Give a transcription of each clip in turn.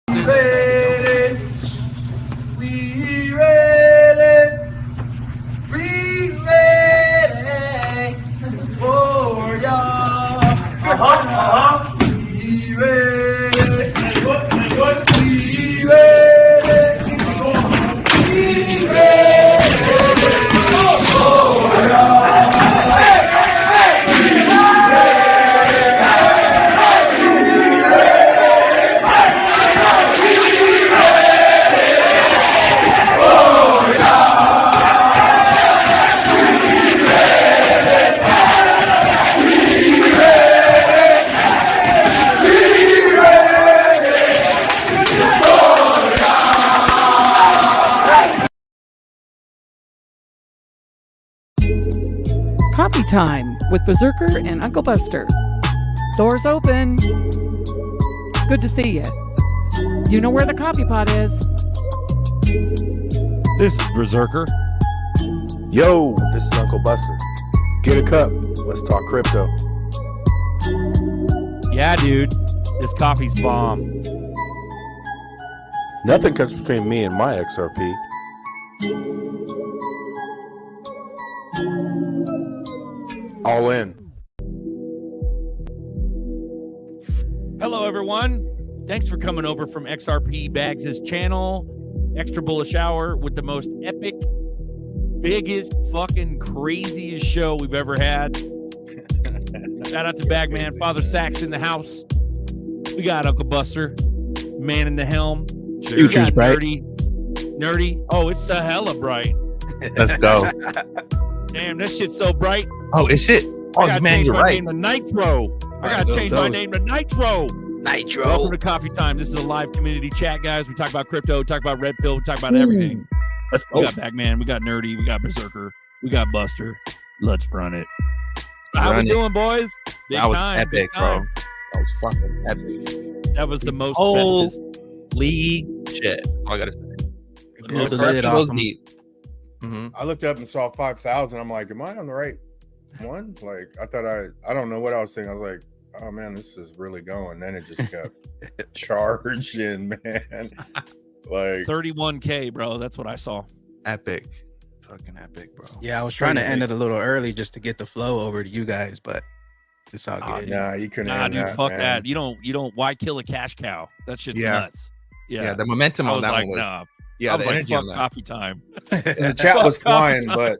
ready, we ready, we ready for y'all. We ready, we ready, we ready for y'all. Coffee time with Berserker and Uncle Buster. Doors open. Good to see you. You know where the coffee pot is. This is Berserker. Yo, this is Uncle Buster. Get a cup. Let's talk crypto. Yeah, dude. This coffee's bomb. Nothing comes between me and my XRP. All in. Hello, everyone. Thanks for coming over from XRP Bags' channel. Extra bullish hour with the most epic, biggest, fucking craziest show we've ever had. Shout out to Bagman, Father Sachs in the house. We got Uncle Buster, man in the helm. Future's bright. Nerdy. Oh, it's a hella bright. Let's go. Damn, that shit's so bright. Oh, is it? I Oh, gotta man, change you're my right. name to Nitro. I gotta change my name to Nitro. Welcome to Coffee Time. This is a live community chat, guys. We talk about crypto, talk about red pill, we talk about everything. Let's We go. got Bagman, we got Nerdy, we got Berserker, we got Buster. Let's run it. How Run we it. doing, boys? Big That was time, epic, big bro. time. That was fucking epic. That was the most bestest. Holy shit. That's all I gotta say. Blew the First lid one off goes him. deep. Mhm. I looked up and saw 5,000. I'm like, am I on the right one? Like, I thought I don't know what I was thinking. I was like, oh man, this is really going. Then it just kept charging, man. Like 31K, bro. That's what I saw. Epic. Fucking epic, bro. Yeah, I was trying to end it a little early just to get the flow over to you guys, but it's all good. nah, you couldn't. Nah, end dude, that, fuck man. that. You don't. Why kill a cash cow? That shit's Yeah. nuts. Yeah, Yeah, the momentum I on was that like, one was. nah. Yeah, I was the like, energy fuck on that. coffee time. The chat was Fuck off, flying, Tom. but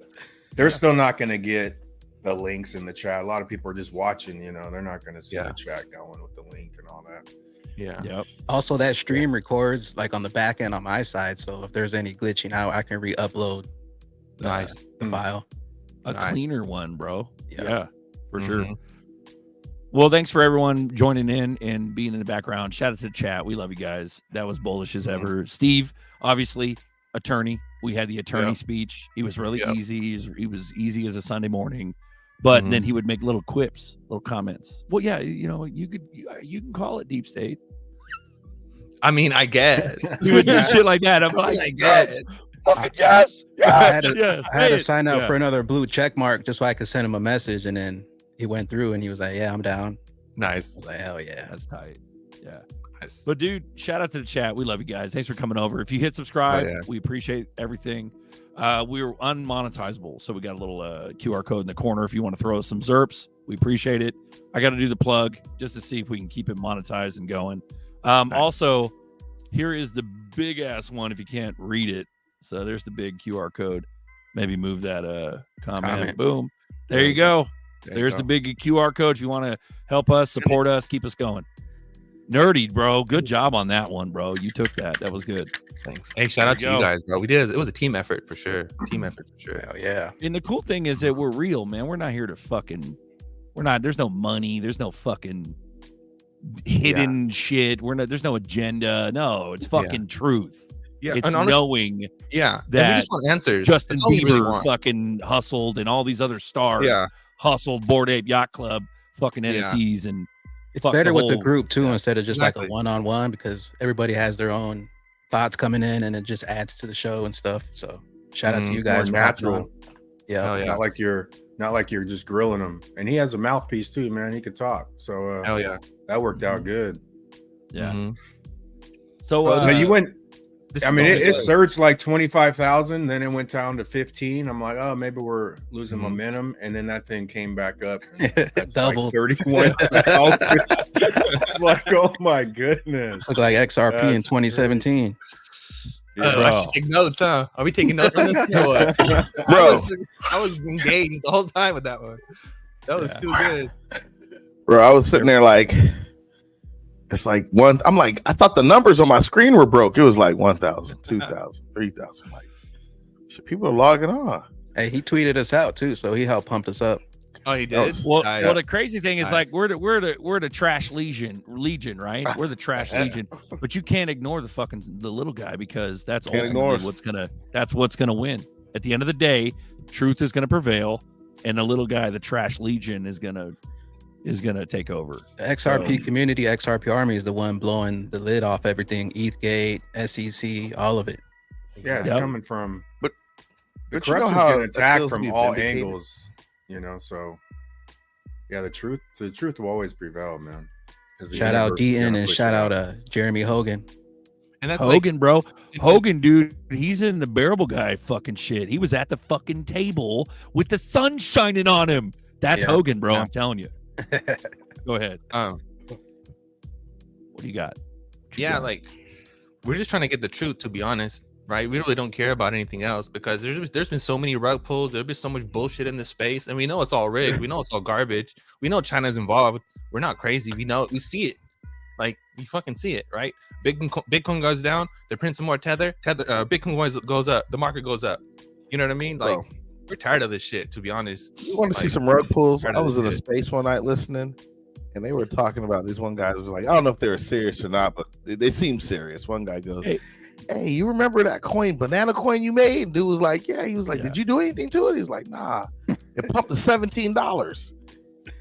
they're still not going to get the links in the chat. A lot of people are just watching. You know, they're not going to see Yeah. the chat going with the link and all that. Yeah. Yep. Also, that stream records like on the back end on my side, so if there's any glitching out, I can re-upload Nice. the file. A Nice. cleaner one, bro. Yeah. Yeah, for sure. Mhm. Well, thanks for everyone joining in and being in the background. Shout out to the chat. We love you guys. That was bullish as ever. Steve, obviously, attorney. We had the attorney Yep. speech. He was really Yep. easy. He was easy as a Sunday morning. But Mhm. then he would make little quips, little comments. Well, yeah, you know, you can call it deep state. I mean, I guess. He would do shit like that. I'm like, I guess. fucking yes, I had yes, to, yes. I had Say to it. sign up Yeah. for another blue check mark just so I could send him a message, and then he went through and he was like, "Yeah, I'm down." I Nice. was like, "Hell yeah!" That's tight. Yeah. Nice. But dude, shout out to the chat. We love you guys. Thanks for coming over. If you hit subscribe, Oh, yeah. we appreciate everything. We were unmonetizable, so we got a little QR code in the corner if you want to throw us some zerps. We appreciate it. I got to do the plug just to see if we can keep it monetized and going. Also, here is the big ass one if you can't read it. So there's the big QR code. Maybe move that comment. Boom. There you go. There's the big QR code if you want to help us, support us, keep us going. Nerdy, bro. Good job on that one, bro. You took that. That was good. Thanks. Hey, shout out to you guys, bro. We did. It was a team effort for sure. Team effort for sure. Hell yeah. And the cool thing is that we're real, man. We're not here to fucking. We're not. There's no money. There's no fucking hidden shit. We're not. There's no agenda. No, it's fucking truth. Yeah, It's and honestly, knowing yeah, and we that just want answers. Justin That's all we Bieber really want. fucking hustled and all these other stars hustled Bored Ape Yacht Club fucking NFTs and It's fuck better with the whole- group too instead of just like Exactly. a one-on-one because everybody has their own thoughts coming in and it just adds to the show and stuff. So shout out to you guys. More for hopping natural. on. Yeah. Hell yeah. Not like you're just grilling him. And he has a mouthpiece too, man. He could talk. So Hell yeah. that worked out good. Yeah. Mhm. So But you went. This I is mean, only it good. surged like 25,000, then it went down to 15. I'm like, oh, maybe we're losing Mhm. momentum, and then that thing came back up, and it's Double. like 31,000. It's like, oh my goodness, Look like XRP in That's 2017. I should take notes, huh? Are we taking notes on this? Or what? Bro. I was engaged the whole time with that one. That was too good. Bro, I was sitting there like, it's like one. I'm like, I thought the numbers on my screen were broke. It was like 1,000, 2,000, 3,000. Like, shit, people are logging on. Hey, he tweeted us out too, so he helped pump us up. Oh, he That did. was- Well, Nice. well, the crazy thing is Nice. like we're the trash legion, right? We're the trash legion, but you can't ignore the little guy because that's Can't ignore ultimately us. that's what's gonna win. At the end of the day, truth is gonna prevail, and the little guy, the trash legion, is gonna take over. The XRP community, XRP army is the one blowing the lid off everything. ETHgate, SEC, all of it. yeah, it's Yep. coming from. But- the but you know corruption's how getting it attacked feels to from be all vindicated? angles, you know. So, yeah, the truth will always prevail, man. 'Cause the Shout out universe is Deaton gonna and push shout it out Jeremy Hogan. And that's Hogan, bro. Hogan, dude, he's in the bearable guy fucking shit. He was at the fucking table with the sun shining on him. That's Yeah. Hogan, bro. Yeah. I'm telling you. Go ahead. What do you got? Yeah, like we're just trying to get the truth, to be honest, right? We really don't care about anything else because there's been so many rug pulls, there's been so much bullshit in this space, and we know it's all rigged. We know it's all garbage. We know China's involved. We're not crazy. We know, we see it. Like we fucking see it, right? Bitcoin goes down, they print some more tether. Bitcoin goes up, the market goes up. You know what I mean? Like Bro. we're tired of this shit, to be honest. You want to see Like, some rug pulls? tired I of was this in a shit. space one night listening, and they were talking about these one guy was like, I don't know if they were serious or not, but they seemed serious. One guy goes, Hey. hey, you remember that coin, banana coin you made? Dude was like, yeah. He was like, Yeah. did you do anything to it? He's like, nah. It pumped to $17.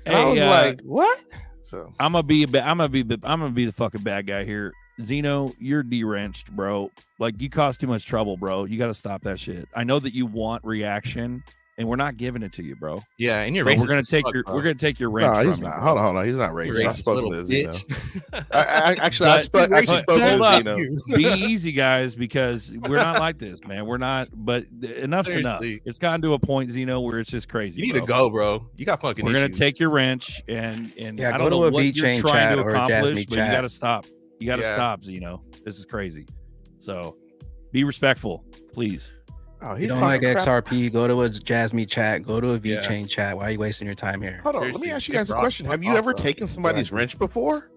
And I Hey, was like, what? So I'm gonna be the fucking bad guy here. Zeno, you're de-wrenched, bro. Like you cause too much trouble, bro. You got to stop that shit. I know that you want reaction, and we're not giving it to you, bro. Yeah, and you're But racist. we're gonna as take fuck, your bro. we're gonna take your wrench no, from he's you, not. bro. Hold on. He's not You're racist. I racist spoke little to Zeno. bitch. I spoke Hold up. to Zeno. Be easy, guys, because we're not like this, man. We're not. But enough's enough. Seriously. It's gotten to a point, Zeno, where it's just crazy. You need to bro. go, bro. You got fucking We're gonna issues. take your wrench and Yeah, I go don't to know a what you're VChain trying chat to or a accomplish, Jasmine but you chat. gotta stop. You gotta Yeah. stop, Zeno. This is crazy. So be respectful, please. Oh, You he's don't talking like crap. XRP, go to a Jasmine chat, go to a Yeah. VChain chat. Why are you wasting your time here? Hold on. Let me Seriously, ask you get guys a rocked. question. Have Fuck you off, ever bro. taken somebody's Exactly. wrench before?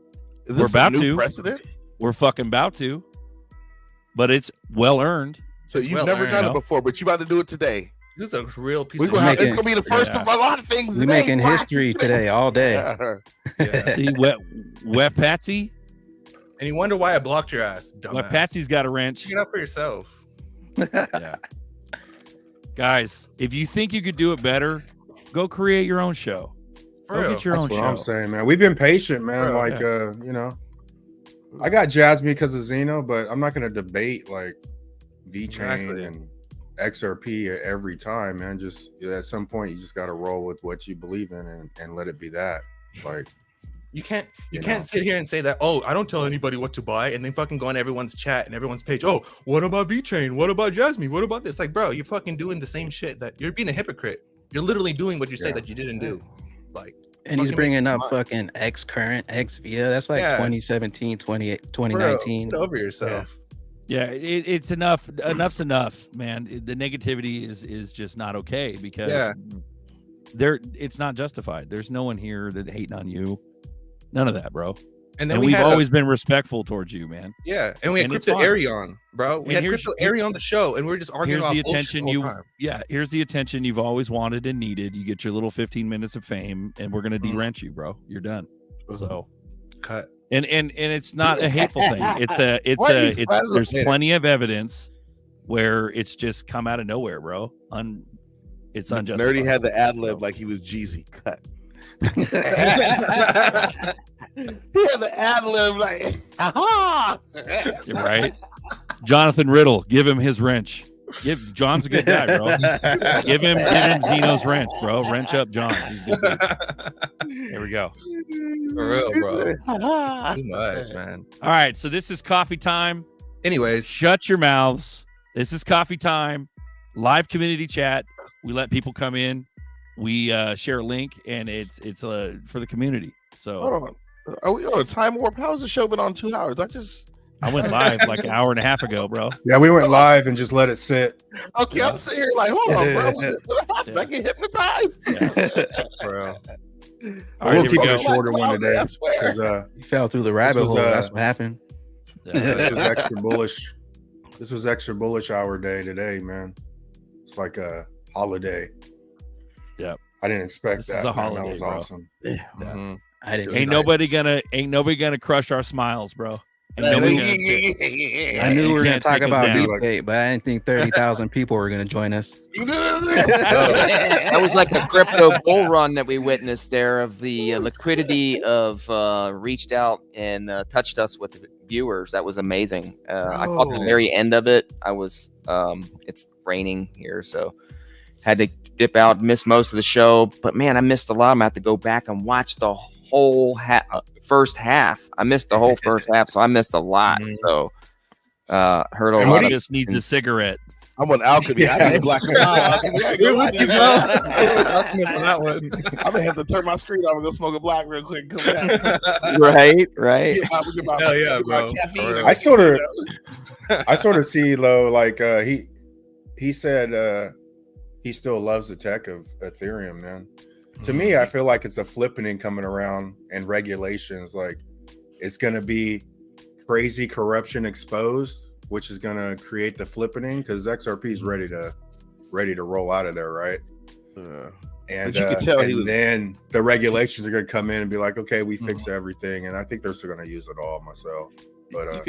Is We're this about a new to. precedent? We're fucking about to, but it's well earned. So you've Well never earned, done no? it before, but you about to do it today. This is a real piece We of gonna have, making- it's gonna be the first Yeah. of a lot of things. We today. making Why? history today all day. Yeah. See, wet Patsy. And you wonder why I blocked your ass, dumbass. Wet Patsy's got a wrench. Get up for yourself. Yeah. Guys, if you think you could do it better, go create your own show. For Go real. get your That's own what show. I'm saying, man. We've been patient, man. Bro, Like, you know, I got Jasmine because of Zeno, but I'm not gonna debate like VChain Exactly. and XRP every time, man. Just at some point, you just got to roll with what you believe in and let it be that. Like, You can't You know. sit here and say that, oh, I don't tell anybody what to buy, and then fucking go on everyone's chat and everyone's page. Oh, what about V-Chain? What about Jasmine? What about this? Like, bro, you're fucking doing the same shit. That you're being a hypocrite. You're literally doing what you say that you didn't do. Like, And he's fucking bringing up mind. fucking X current, X via. That's like Yeah. 2017, 2019. Bro, get over yourself. Yeah, it's enough. Enough's enough, man. The negativity is just not okay because it's not justified. There's no one here that hating on you. None of that, bro. And then we've had always been respectful towards you, man. Yeah, and we had And it's Crypto fine. Airy on, bro. We And had Crypto Airy on the show, and we were just arguing Here's about the bullshit attention the you whole time. here's the attention you've always wanted and needed. You get your little 15 minutes of fame, and we're gonna de-rent you, bro. You're done. So cut. And it's not a hateful thing. There's plenty of evidence where it's just come out of nowhere, bro. It's unjustified. Nerdy had the ad lib like he was Jeezy. Cut. He had the ad lib like, aha! You're right. Jonathan Riddle, give him his wrench. John's a good guy, bro. Give him Zeno's wrench, bro. Wrench up John. He's a good dude. Here we go. For real, bro. Too much, man. All right, so this is coffee time. Anyways, Shut your mouths. This is coffee time. Live community chat. We let people come in. We share a link, and it's for the community. So Hold on. Are we on a time warp? How's the show been on 2 hours? I went live like an hour and a half ago, bro. Yeah, we went live and just let it sit. Okay, I'm sitting here like, hold on, bro. I get hypnotized. bro. All right, We'll here we keep go. it a shorter one today I swear. because He fell through the rabbit was, hole. That's what happened. this was extra bullish. This was extra bullish hour day today, man. It's like a holiday. Yep. I didn't expect This is that. a Man. holiday, That was bro. awesome. Mhm. I didn't. Ain't nobody gonna crush our smiles, bro. Ain't nobody gonna, I knew we were going can't to talk take us about down. deep state, but I didn't think 30,000 people were going to join us. That was like a crypto bull run that we witnessed there of the liquidity of reached out and touched us with viewers. That was amazing. I caught the very end of it. I was it's raining here, so had to dip out, miss most of the show. But man, I missed a lot. I'm gonna have to go back and watch the whole first half. I missed the whole first half, so I missed a lot. So heard a And lot what of just needs a cigarette. I'm on alchemy. I need black and white. I'm gonna have to turn my screen off and go smoke a black real quick. And come back. right. Hell yeah, bro. I sort of see Lo like he said he still loves the tech of Ethereum, man. To me, I feel like it's a flippening coming around and regulations. Like it's gonna be crazy corruption exposed, which is gonna create the flippening because XRP is ready to roll out of there, right? And But you could tell and then the regulations are gonna come in and be like, okay, we fix everything, and I think they're still gonna use it all myself. But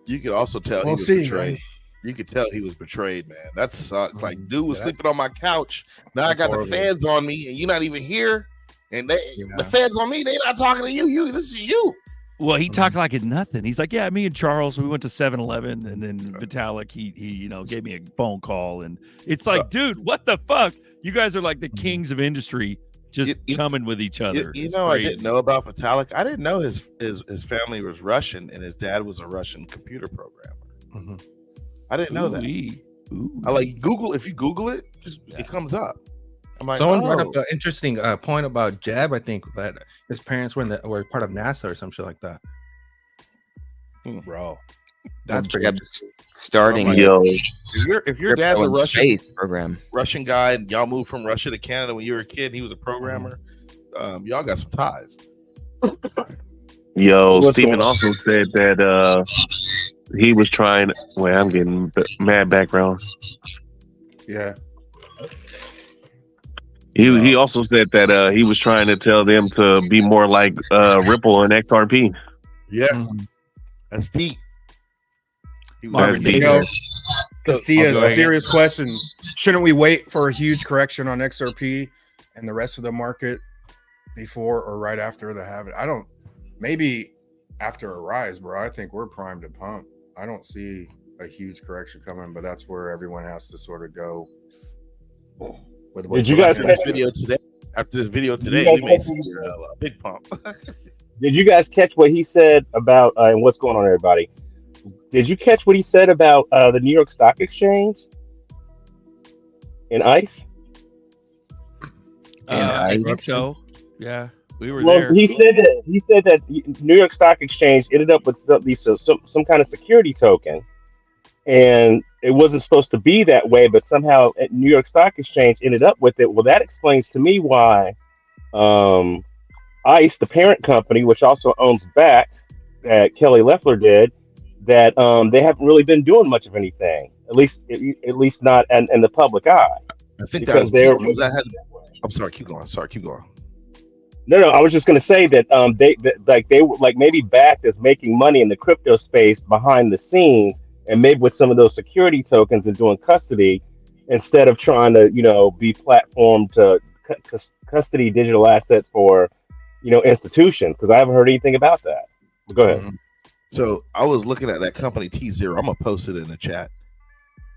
you could also tell he we'll was see, betrayed. man. You could tell he was betrayed, man. That sucks. Like, dude was Yeah, that's- sleeping on my couch. Now I that's got horrible. the fans on me, and you're not even here. And the Yeah. fans on me, they not talking to you. This is you. Well, he talked like it's nothing. He's like, yeah, me and Charles, we went to 7-Eleven, and then Vitalik, he gave me a phone call, and it's like, dude, what the fuck? You guys are like the kings of industry, just chumming with each other. You It's know, crazy. I didn't know about Vitalik. I didn't know his family was Russian, and his dad was a Russian computer programmer. I didn't know that. Ooh. I like Google. If you Google it, it comes up. I'm like, Someone brought up an interesting point about Jab. I think that his parents were part of NASA or some shit like that. Bro. That's pretty interesting. Starting Yo, a if your dad's a crypto and Russian space program. Russian guy, and y'all moved from Russia to Canada when you were a kid, and he was a programmer. Y'all got some ties. Yo, What's Stephen going on? also said that he was trying. Wait, I'm getting mad background. Yeah. He also said that he was trying to tell them to be more like Ripple and XRP. Yeah, that's deep. Marvin, That's You deep. know, to see a go ahead. serious question: shouldn't we wait for a huge correction on XRP and the rest of the market before or right after the halving? I don't. Maybe after a rise, bro. I think we're primed to pump. I don't see a huge correction coming, but that's where everyone has to sort of go. Did you guys see this video today? After this video you today, guys we made catch a big pump. Did you guys catch what he said about and what's going on, everybody? Did you catch what he said about the New York Stock Exchange and ICE? I think so. Yeah, we were Well, there. he said that New York Stock Exchange ended up with some kind of security token, and it wasn't supposed to be that way, but somehow New York Stock Exchange ended up with it. Well, that explains to me why ICE, the parent company, which also owns BAT, that Kelly Loeffler did, that they haven't really been doing much of anything, at least not in the public eye. I think Because I'm sorry, keep going. Sorry, keep going. No, I was just going to say that they were like maybe BAT is making money in the crypto space behind the scenes, and maybe with some of those security tokens and doing custody instead of trying to be platformed to custody digital assets for institutions, because I haven't heard anything about that. But go ahead. Mm-hmm. So I was looking at that company T0. I'm gonna post it in the chat.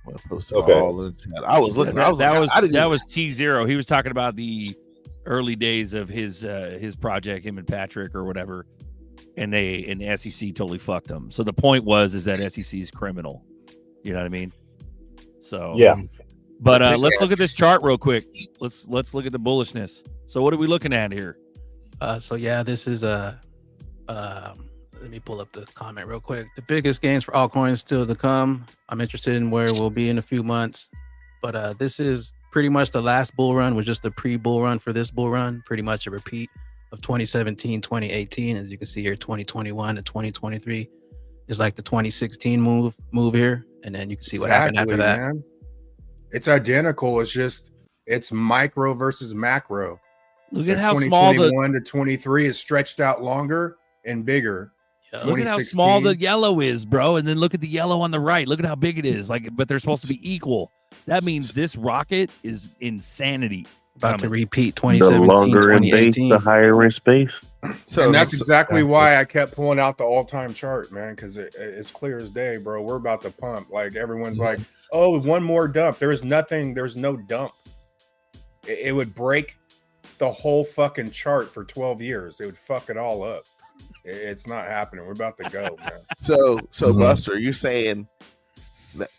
I'm gonna post it all in the chat. I was looking. That was T0. He was talking about the early days of his project, him and Patrick or whatever, and the SEC totally fucked him. So the point is that SEC is criminal. You know what I mean? So yeah. But let's look at this chart real quick. Let's look at the bullishness. So what are we looking at here? So yeah, this is let me pull up the comment real quick. The biggest gains for altcoins still to come. I'm interested in where we'll be in a few months, but this is pretty much the last bull run, was just the pre-bull run for this bull run. Pretty much a repeat of 2017, 2018. As you can see here, 2021 to 2023 is like the 2016 move here, and then you can see what happened after that. Man. It's identical. It's micro versus macro. Look at how small 2021 to 23 is stretched out longer and bigger. Yeah. Look at how small the yellow is, bro. And then look at the yellow on the right. Look at how big it is. But they're supposed to be equal. That means this rocket is insanity. About to repeat 2017, the longer in base, 2018. the higher in space. So and that's exactly why I kept pulling out the all-time chart, man, because it's clear as day, bro. We're about to pump. Like everyone's like, oh, one more dump. There's no dump. It would break the whole fucking chart for 12 years. It would fuck it all up. It's not happening. We're about to go, man. So Buster, you're saying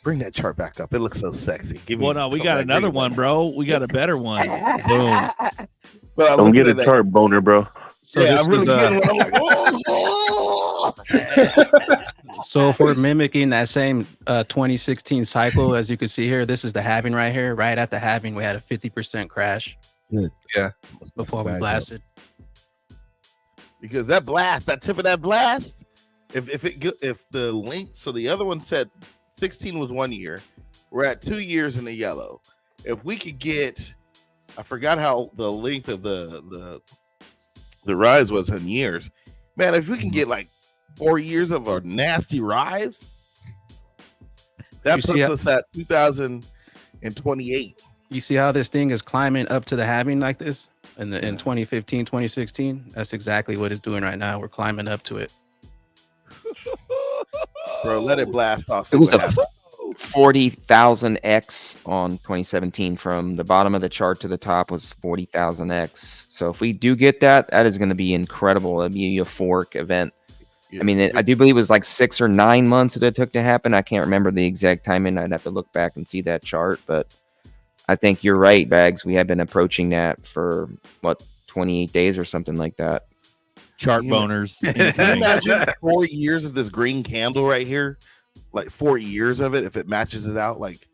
bring that chart back up. It looks so sexy. We got another one, bro. We got a better one. Boom. But Don't get a chart boner, bro. So yeah, I'm like, so if we're mimicking that same 2016 cycle, as you can see here, this is the halving right here. Right at the halving, we had a 50% crash. Yeah. Before we blasted. Because that tip of that blast, if the length, so the other one said 16 was 1 year, we're at 2 years in the yellow. If we could get, I forgot how the length of the rise was in years, man. If we can get like 4 years of a nasty rise, that puts us at 2028. You see how this thing is climbing up to the halving like this? In 2015, 2016, that's exactly what it's doing right now. We're climbing up to it. Bro, let it blast off. It was a 40,000x on 2017. From the bottom of the chart to the top was 40,000x. So if we do get that, that is going to be incredible. It'll be a euphoric event. Yeah. I mean, I do believe it was like 6 or 9 months that it took to happen. I can't remember the exact timing. I'd have to look back and see that chart, but I think you're right, Bags. We have been approaching that for 28 days or something like that. Chart boners. Can you imagine 4 years of this green candle right here? Like 4 years of it, if it matches it out, like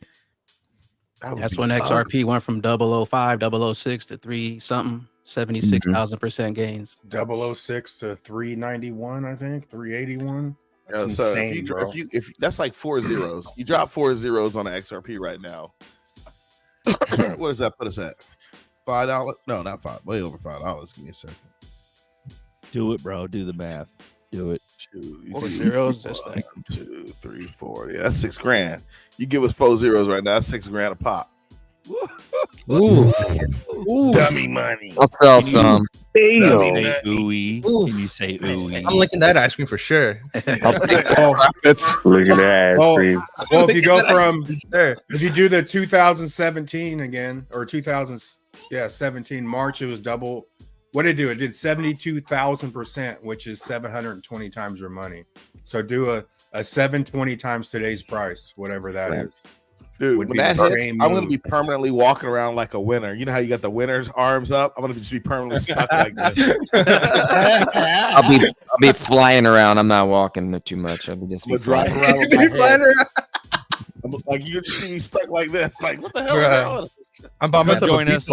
that's when XRP went from 005, 006 to 3 something, 76,000% gains. 006 to 391, I think, 381. That's insane, so bro. If that's like 4 zeros, you drop 4 zeros on an XRP right now. What does that put us at? $5? No, not $5. Way over $5. Give me a second. Do it, bro. Do the math. Do it. 4 zeros. That's 1, 2, 3, 4. Yeah, that's $6,000. You give us 4 zeros right now. That's $6,000 a pop. Ooh. Dummy money. I'll sell some. Can you say ooey? I'm licking that ice cream for sure. Look at that ice cream. Well, if you go from if you do the 2017 again, or 2000, Yeah, 17 March. It was double. What did it do? It did 72,000%, which is 720 times your money. So do a 720 times today's price, whatever that is. Dude, Would when be that the hits, same I'm gonna move. be permanently walking around like a winner. You know how you got the winner's arms up? I'm gonna just be permanently stuck like this. I'll be flying around. I'm not walking too much. I'll be just I'm be gonna drive flying. around with my hands. Like you just see me stuck like this. Like what the hell? Bruh. I'm by myself. Join us.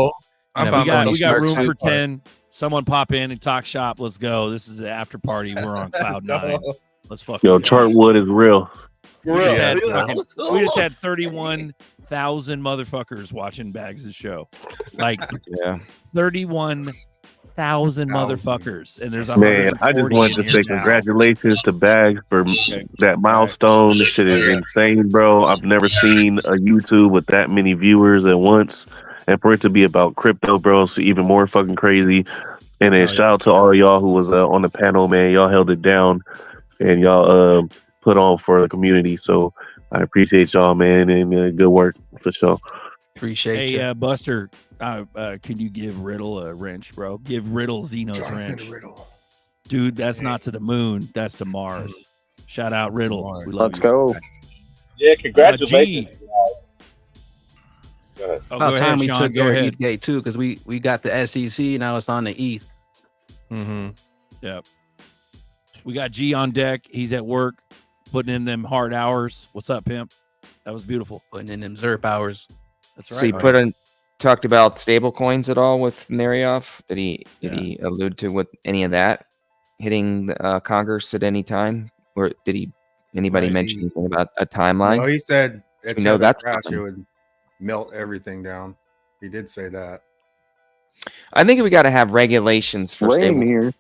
I'm We by got myself. room for 10. Someone pop in and talk shop. Let's go. This is the after party. We're on cloud 9. Let's fucking Yo, go. Chartwood is real. For We real. just had Yeah. fucking- we just had 31,000 motherfuckers watching Bags' show. Like Yeah. 31,000 motherfuckers. And there's Man, I just 140 wanted to in say here now. congratulations to Bags for that milestone. This shit is insane, bro. I've never seen a YouTube with that many viewers at once. And for it to be about crypto, bro, it's even more fucking crazy. And then shout out to all of y'all who was on the panel, man. Y'all held it down and y'all put on for the community. So I appreciate y'all, man, and good work for sure. Appreciate you. Hey, Buster, can you give Riddle a wrench, bro? Give Riddle Zeno's wrench. Dude, that's not to the moon. That's to Mars. Shout out Riddle. We love Let's you. go. Yeah, congratulations. G. Go ahead. Oh, About go time ahead, we Sean. took Go their ahead. ETH gate too, because we got the SEC, now it's on the ETH. Mm-hmm. Yep. We got G on deck. He's at work, putting in them hard hours. What's up, pimp? That was beautiful. Putting in them ZERP hours. That's So you right. talked about stable coins at all with Narioff? Did he allude to what any of that hitting Congress at any time? Or did anybody Right, mention anything about a timeline? No, he said We know that's crash, it coming. would melt everything down. He did say that. I think we got to have regulations for stable coins.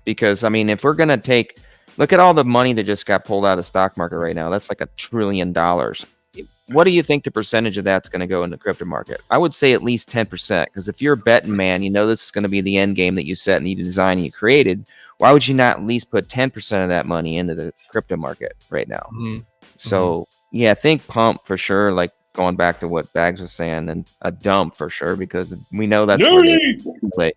Because I mean, if we're gonna look at all the money that just got pulled out of the stock market right now. That's like $1 trillion. What do you think the percentage of that's going to go in the crypto market? I would say at least 10%. Because if you're a betting man, you know this is going to be the end game that you set and you design and you created. Why would you not at least put 10% of that money into the crypto market right now? Mm-hmm. So yeah, I think pump for sure. Like going back to what Bags was saying, and a dump for sure because we know that's where they accumulate.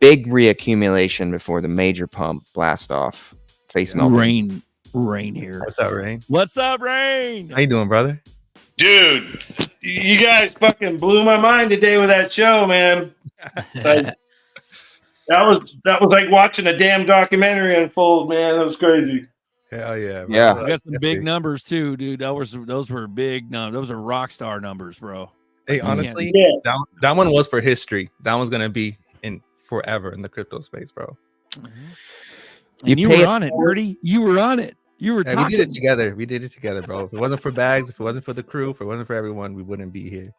Big reaccumulation before the major pump blast off. Face melting. Rain here. What's up, Rain? What's up, Rain? How you doing, brother? Dude, you guys fucking blew my mind today with that show, man. Like, that was like watching a damn documentary unfold, man. That was crazy. Hell yeah. Bro. Yeah. We got some big numbers too, dude. Those were big numbers. Those are rock star numbers, bro. Hey, honestly, Yeah. that one was for history. That one's gonna be in forever in the crypto space, bro. And you were on it, Birdie. You were on it. You were Yeah, talking. we did it together. We did it together, bro. If it wasn't for Bags, if it wasn't for the crew, if it wasn't for everyone, we wouldn't be here.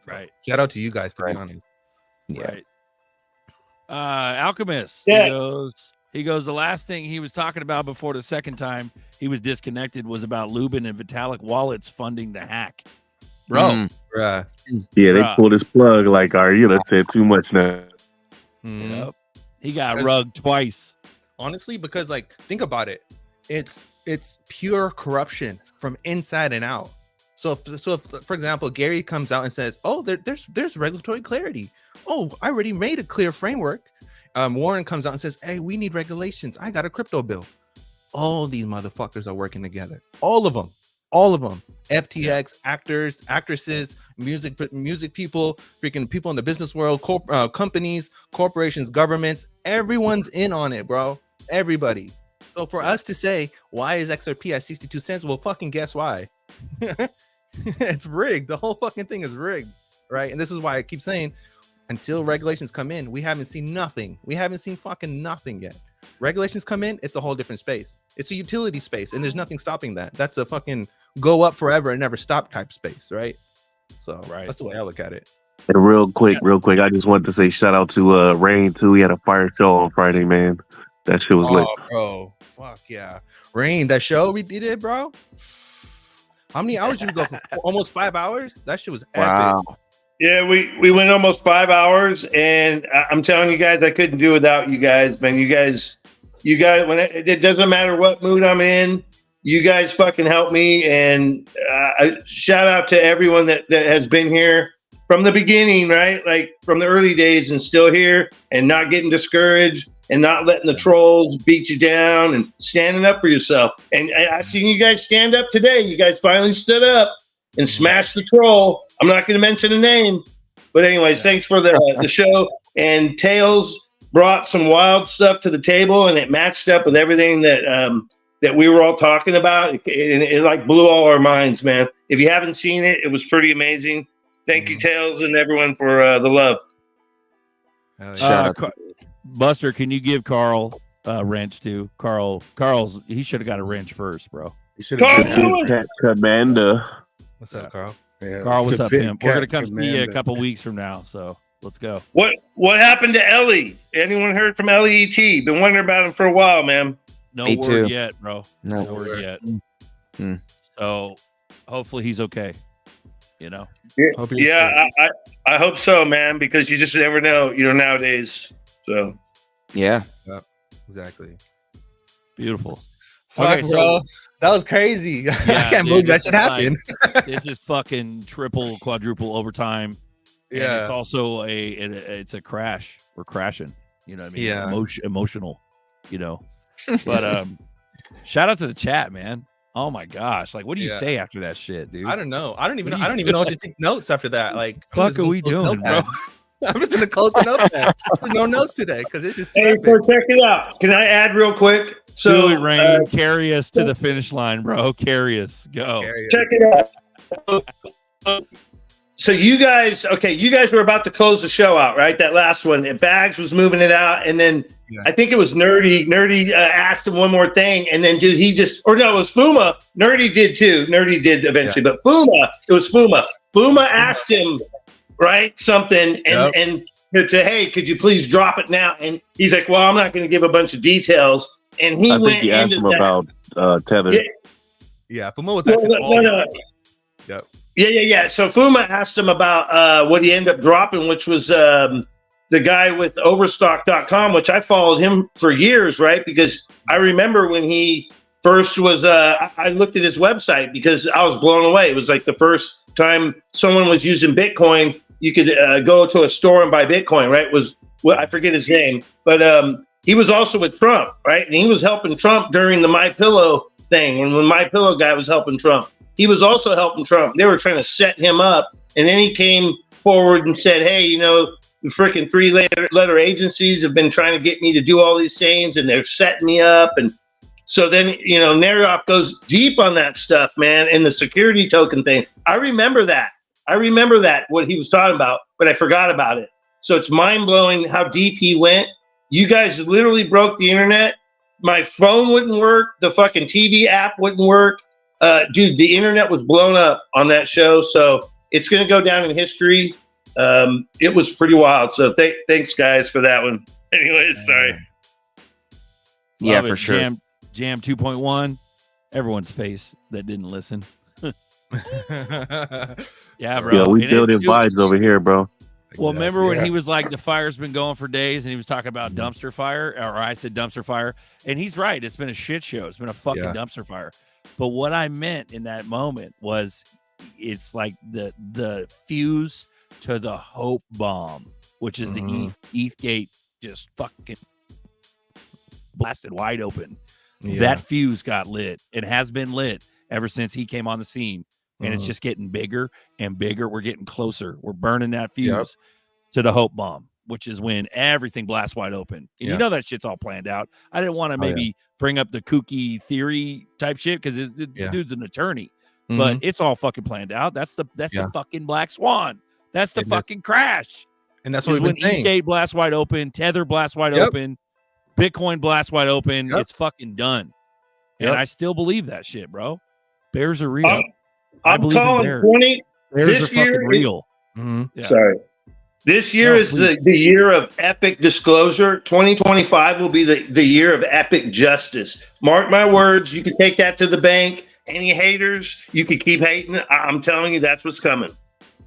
So, Right. Shout out to you guys, to be honest. Yeah. Right. Alchemist. Yeah. He goes, the last thing he was talking about before the second time he was disconnected was about Lubin and Vitalik wallets funding the hack. Bro. Bruh. Yeah, they Bruh. pulled his plug like, all right, you done said too much now. Mhm. Yep. He got That's- rugged twice. Honestly, because like think about it, it's pure corruption from inside and out. So if for example Gary comes out and says, "Oh, there's regulatory clarity. Oh, I already made a clear framework." Warren comes out and says, "Hey, we need regulations. I got a crypto bill." All these motherfuckers are working together. All of them. FTX, actors, actresses, music people, freaking people in the business world, companies, corporations, governments. Everyone's in on it, bro. Everybody. So for us to say, why is XRP at 62 cents? Well, fucking guess why? It's rigged. The whole fucking thing is rigged, right? And this is why I keep saying, until regulations come in, we haven't seen nothing. We haven't seen fucking nothing yet. Regulations come in, it's a whole different space. It's a utility space, and there's nothing stopping that. That's a fucking go up forever and never stop type space, right? So that's the way I look at it. And real quick, I just wanted to say shout out to Rain too. He had a fire show on Friday, man. That shit was lit. Bro, fuck yeah. Rain, that show we did, bro. How many hours did we go for? Almost 5 hours? That shit was epic. Yeah, we went almost 5 hours, and I'm telling you guys, I couldn't do without you guys, man. You guys, when it doesn't matter what mood I'm in, you guys fucking help me. And shout out to everyone that has been here. from the beginning, right? Like from the early days, and still here, and not getting discouraged, and not letting the trolls beat you down, and standing up for yourself. And I seen you guys stand up today. You guys finally stood up and smashed the troll. I'm not going to mention a name, but anyways, thanks for the show. And Tails brought some wild stuff to the table, and it matched up with everything that that we were all talking about. It like blew all our minds, man. If you haven't seen it, it was pretty amazing. Thank you, Tails, and everyone for the love. Buster, can you give Carl a wrench too? Carl's he should have got a wrench first, bro. He should have Commander. What's up, Carl? Yeah, Carl, what's up, big pimp? We're gonna cat come see you a commander. couple weeks from now, so let's go. What happened to Ellie? Anyone heard from Ellie E.T.? Been wondering about him for a while, man. No Me word too. yet, bro. No word yet. Hmm. So hopefully he's okay. You know. Yeah, I hope so, man, because you just never know, nowadays. So Yeah. Exactly. Beautiful. Fuck, Okay, bro. That was crazy. I can't believe that shit happened. This is fucking triple, quadruple overtime. And Yeah. it's also it's a crash. We're crashing. You know what I mean? Yeah. Emotional. You know. But shout out to the chat, man. Oh my gosh! Like, what do you Yeah. say after that shit, dude? I don't know. I don't even What are you know what to take notes after that. Like, Fuck are we doing, bro? I'm just gonna close the notepad. There's no notes today because it's just too hey, epic. so check it out. Can I add real quick? So Do it, Rain. Carry us to the finish line, bro. Carry us. Go. check it out. So you guys were about to close the show out, right? That last one, and Bags was moving it out, and then I think it was Nerdy. Nerdy asked him one more thing, and then dude, it was Fuma. Nerdy did too. Nerdy did eventually, but it was Fuma. Fuma asked him, right, something, and to hey, could you please drop it now? And he's like, well, I'm not going to give a bunch of details. And he I went think he asked into him that. about Tether. Yeah, Fuma was actually Yep. Yeah. So Fuma asked him about what he ended up dropping, which was the guy with Overstock.com, which I followed him for years, right? Because I remember when he first was, I looked at his website because I was blown away. It was like the first time someone was using Bitcoin. You could go to a store and buy Bitcoin, right? I forget his name, but he was also with Trump, right? And he was helping Trump during the MyPillow thing. And when MyPillow guy was helping Trump, he was also helping Trump. They were trying to set him up. And then he came forward and said, hey, the freaking three-letter agencies have been trying to get me to do all these things, and they're setting me up. And so then, Narioff goes deep on that stuff, man, and the security token thing. I remember that, what he was talking about, but I forgot about it. So it's mind-blowing how deep he went. You guys literally broke the internet. My phone wouldn't work. The fucking TV app wouldn't work. Dude, the internet was blown up on that show. So it's going to go down in history. It was pretty wild. So thanks, guys, for that one. Anyways, sorry. Yeah, Love for it. sure. Jam 2.1. Everyone's face that didn't listen. Yeah, bro. Yeah, we And building vibes over here, bro. Well, remember when he was like, the fire's been going for days, and he was talking about dumpster fire, or I said dumpster fire, and he's right. It's been a shit show. It's been a fucking dumpster fire. But what I meant in that moment was, it's like the fuse to the hope bomb, which is the ETH gate just fucking blasted wide open. That fuse got lit and has been lit ever since he came on the scene. And it's just getting bigger and bigger. We're getting closer. We're burning that fuse to the hope bomb, which is when everything blasts wide open. And you know that shit's all planned out. I didn't want to maybe bring up the kooky theory type shit because the dude's an attorney. But it's all fucking planned out. That's the fucking black swan. That's the fucking crash. And that's what when ETH blasts wide open, Tether blasts wide open, Bitcoin blasts wide open. It's fucking done. And I still believe that shit, bro. Bears are real. I'm calling 20. Bears this are fucking year real. Sorry. This year is the year of epic disclosure. 2025 will be the year of epic justice. Mark my words. You can take that to the bank. Any haters, you can keep hating. I'm telling you, that's what's coming.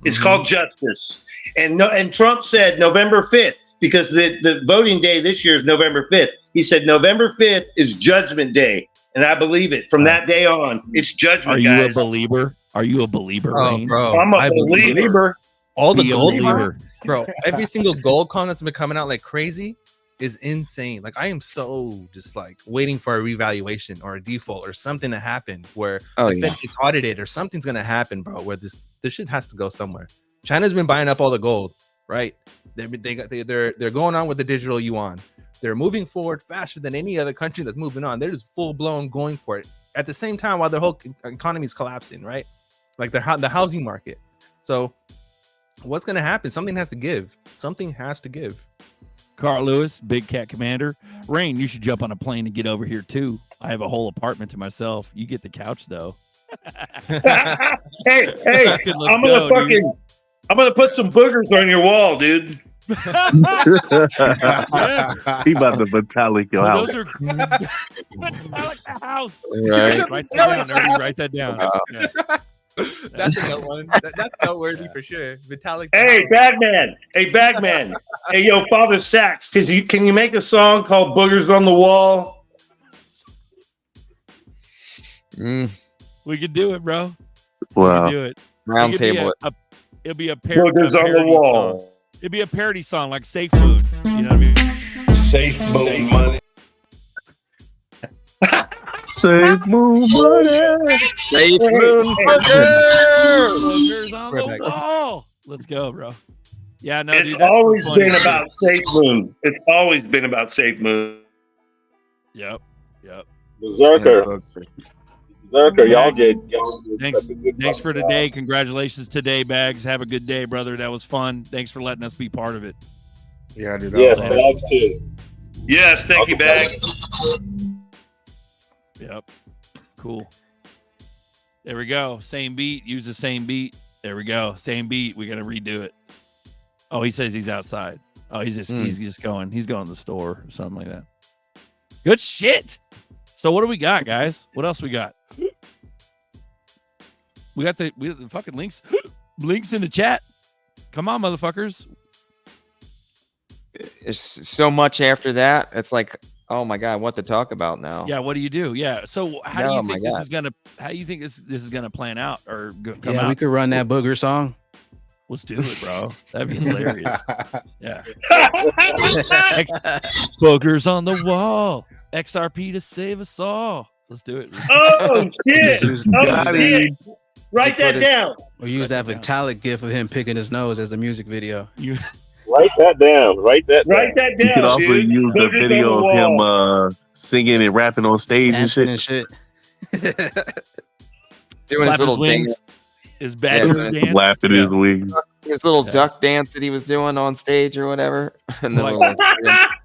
It's called justice. And Trump said November 5th, because the voting day this year is November 5th. He said November 5th is Judgment Day. And I believe it. From that day on, it's judgment, Are you guys. a believer? Are you a believer, Wayne? Bro, I'm a believer. All the Be a gold, believer. bro. Every single gold coin that's been coming out like crazy is insane. Like I am so just like waiting for a revaluation or a default or something to happen where the Fed gets audited or something's gonna happen, bro. Where this shit has to go somewhere. China's been buying up all the gold, right? They're going on with the digital yuan. They're moving forward faster than any other country that's moving on. They're just full blown going for it at the same time while their whole economy is collapsing, right? Like the housing market. So what's gonna happen? Something has to give. Something has to give. Carl Lewis, Big Cat Commander. Rain, you should jump on a plane and get over here too. I have a whole apartment to myself. You get the couch though. Hey, Fucking let's go, dude. I'm gonna put some boogers on your wall, dude. He about to metallic your house. Those are metallic the house. Right. Write that down. Everybody write that down. Yeah. That's a good one. That's noteworthy for sure. Vitalik. Hey, Bagman. Hey, Bagman. Hey, yo, Father Sax. Can you make a song called "Boogers on the Wall"? We could do it, bro. Wow. We could do it. Round table. It'll be a parody. Boogers on the wall. Song. It'd be a parody song like Safe Moon. You know what I mean? Safe Moon money. Safe move, money. Safe Moon Boogers on the wall. Let's go, bro. Yeah, no, It's dude, that's always funny been shit. about Safe Moon. It's always been about Safe Moon. Yep. Berserker, y'all did Thanks such a good for fucking today. job. Congratulations today, Bags. Have a good day, brother. That was fun. Thanks for letting us be part of it. Yeah, dude. Yes, was Bags too. Yes, thank you, Bag. Yep. Cool. There we go. Same beat. Use the same beat. There we go. Same beat. We gotta redo it. Oh, he says he's outside. Oh, he's just going. He's going to the store or something like that. Good shit. So what do we got, guys? What else we got? We got the fucking links. Links in the chat. Come on, motherfuckers. There's so much after that. It's like, oh my god, what to talk about now? Yeah, what do you do? Yeah. So how do Oh you my think this God. is gonna? How do you think this is gonna plan out or come Yeah, out? we could run that booger song. Let's do it, bro. That'd be hilarious. Yeah. Boogers on the wall. XRP to save us all. Let's do it. Oh shit! Got Shit. Write that down. Or use that Vitalik gif of him picking his nose as the music video. Write that down. Write that You could down, also dude. use the Boogers video on of the him wall. singing and rapping on stage and Dancing shit. and shit. Doing his Flap his little wings. dance, His badger Yeah. dance. Laughing his wings. his little Yeah. duck dance that he was doing on stage or whatever. And then Like- With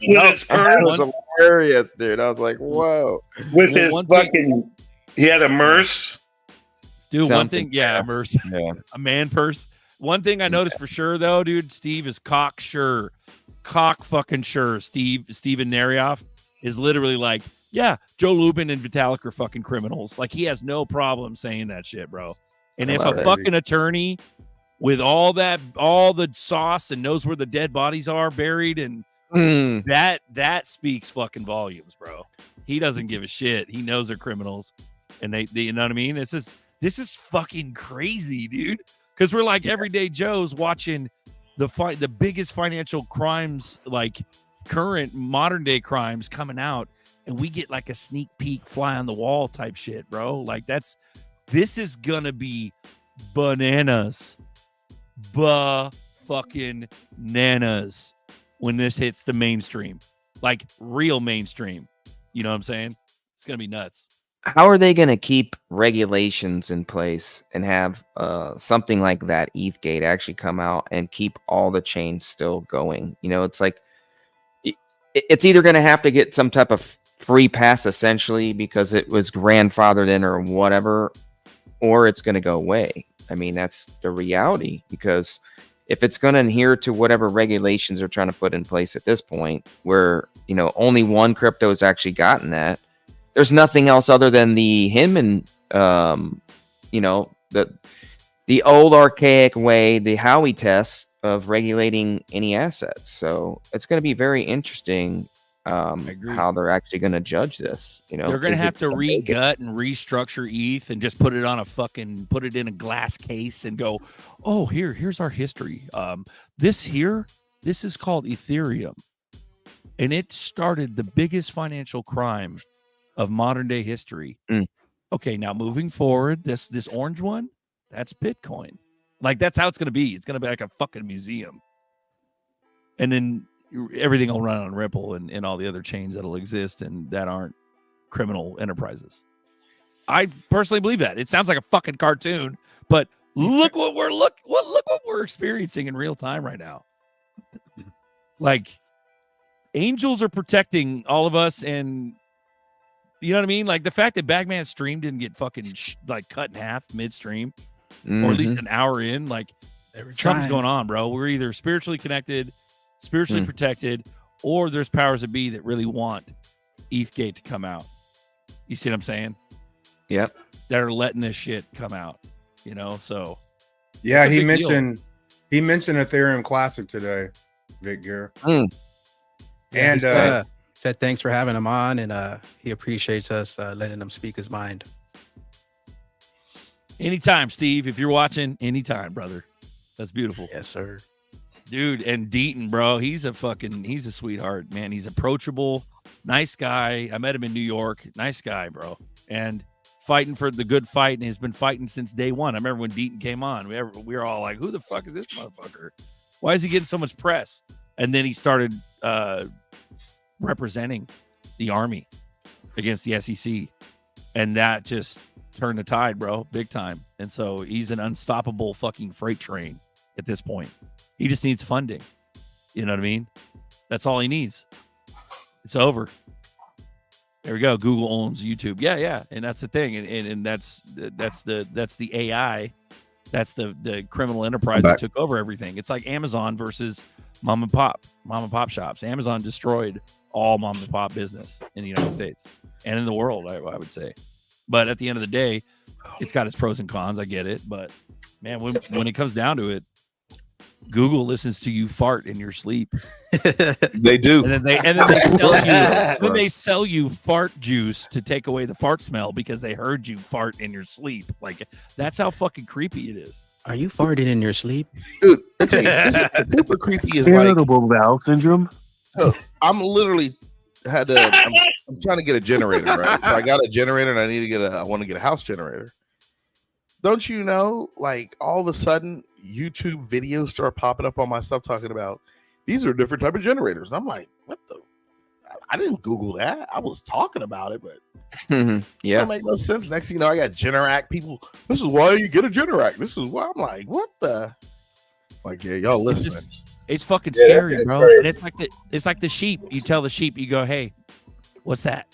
his that purse, was hilarious, dude. I was like, whoa. with Well, his one thing- fucking. He had a merce. Dude, one Something, thing, yeah, yeah. immerse. Yeah. A man purse. One thing I noticed for sure, though, dude, Steve is cock sure. Cock fucking sure. Steven Narioff is literally like, yeah, Joe Lubin and Vitalik are fucking criminals. Like, he has no problem saying that shit, bro. And I if love a it. fucking attorney with all the sauce and knows where the dead bodies are buried, and Mm. that speaks fucking volumes, bro. He doesn't give a shit. He knows they're criminals, and they you know what I mean? This is fucking crazy, dude. Because we're like everyday Joes watching the biggest financial crimes, like current modern day crimes coming out, and we get like a sneak peek, fly on the wall type shit, bro. Like this is gonna be bananas, fucking nanas when this hits the mainstream, like real mainstream. You know what I'm saying? It's gonna be nuts. How are they going to keep regulations in place and have something like that ETHgate actually come out and keep all the chains still going? You know, it's like it's either going to have to get some type of free pass essentially because it was grandfathered in or whatever, or it's going to go away. I mean, that's the reality, because if it's going to adhere to whatever regulations they're trying to put in place at this point, where, you know, only one crypto has actually gotten that, there's nothing else other than him and you know, the old archaic way, the Howey test of regulating any assets. So it's going to be very interesting agree. how they're actually going to judge this. You know, They're going to Is it have to gonna make it- re-gut and restructure ETH and just put it on put it in a glass case and go, oh, here's our history. This is called Ethereum. And it started the biggest financial crime of modern day history. Mm. Okay, now moving forward, this orange one, that's Bitcoin. Like, that's how it's going to be. It's going to be like a fucking museum. And then everything will run on Ripple and all the other chains that'll exist and that aren't criminal enterprises. I personally believe that. It sounds like a fucking cartoon, but look what we're experiencing in real time right now. Like, angels are protecting all of us, and you know what I mean? Like, the fact that Bagman's stream didn't get fucking cut in half midstream, or at least an hour in, like, something's going on, bro. We're either spiritually connected, spiritually protected, or there's powers that be that really want ETHgate to come out. You see what I'm saying? Yep. That are letting this shit come out, you know? So yeah, it's a he big mentioned Ethereum Classic today, Vic Gear. Yeah, And he said thanks for having him on, and he appreciates us letting him speak his mind. Anytime, Steve, if you're watching, anytime, brother. That's beautiful. Yes, sir. Dude, and Deaton, bro, he's a sweetheart, man. He's approachable, nice guy. I met him in New York. Nice guy, bro. And fighting for the good fight, and has been fighting since day one. I remember when Deaton came on, we were all like, who the fuck is this motherfucker? Why is he getting so much press? And then he started representing the Army against the SEC. And that just turned the tide, bro, big time. And so he's an unstoppable fucking freight train at this point. He just needs funding. You know what I mean? That's all he needs. It's over. There we go. Google owns YouTube. Yeah. And that's the thing. And that's the AI. That's the criminal enterprise that took over everything. It's like Amazon versus mom and pop shops. Amazon destroyed all mom and pop business in the United States and in the world, I would say. But at the end of the day, it's got its pros and cons. I get it. But man, when it comes down to it, Google listens to you fart in your sleep. They do. And then they sell you fart juice to take away the fart smell because they heard you fart in your sleep. Like, that's how fucking creepy it is. Are you farting in your sleep? Dude, I tell you, super creepy is like Irritable bowel syndrome. So I'm literally I'm trying to get a generator, right? So I got a generator and I want to get a house generator. Don't you know, like, all of a sudden YouTube videos start popping up on my stuff talking about these are different type of generators. And I'm like, what the? I didn't Google that. I was talking about it, but it don't make no sense. Next thing you know, I got Generac people. This is why you get a Generac. This is why. I'm like, what the? Like, yeah, y'all listen. It's fucking scary, bro. And it's like the sheep. You tell the sheep, you go, hey, what's that?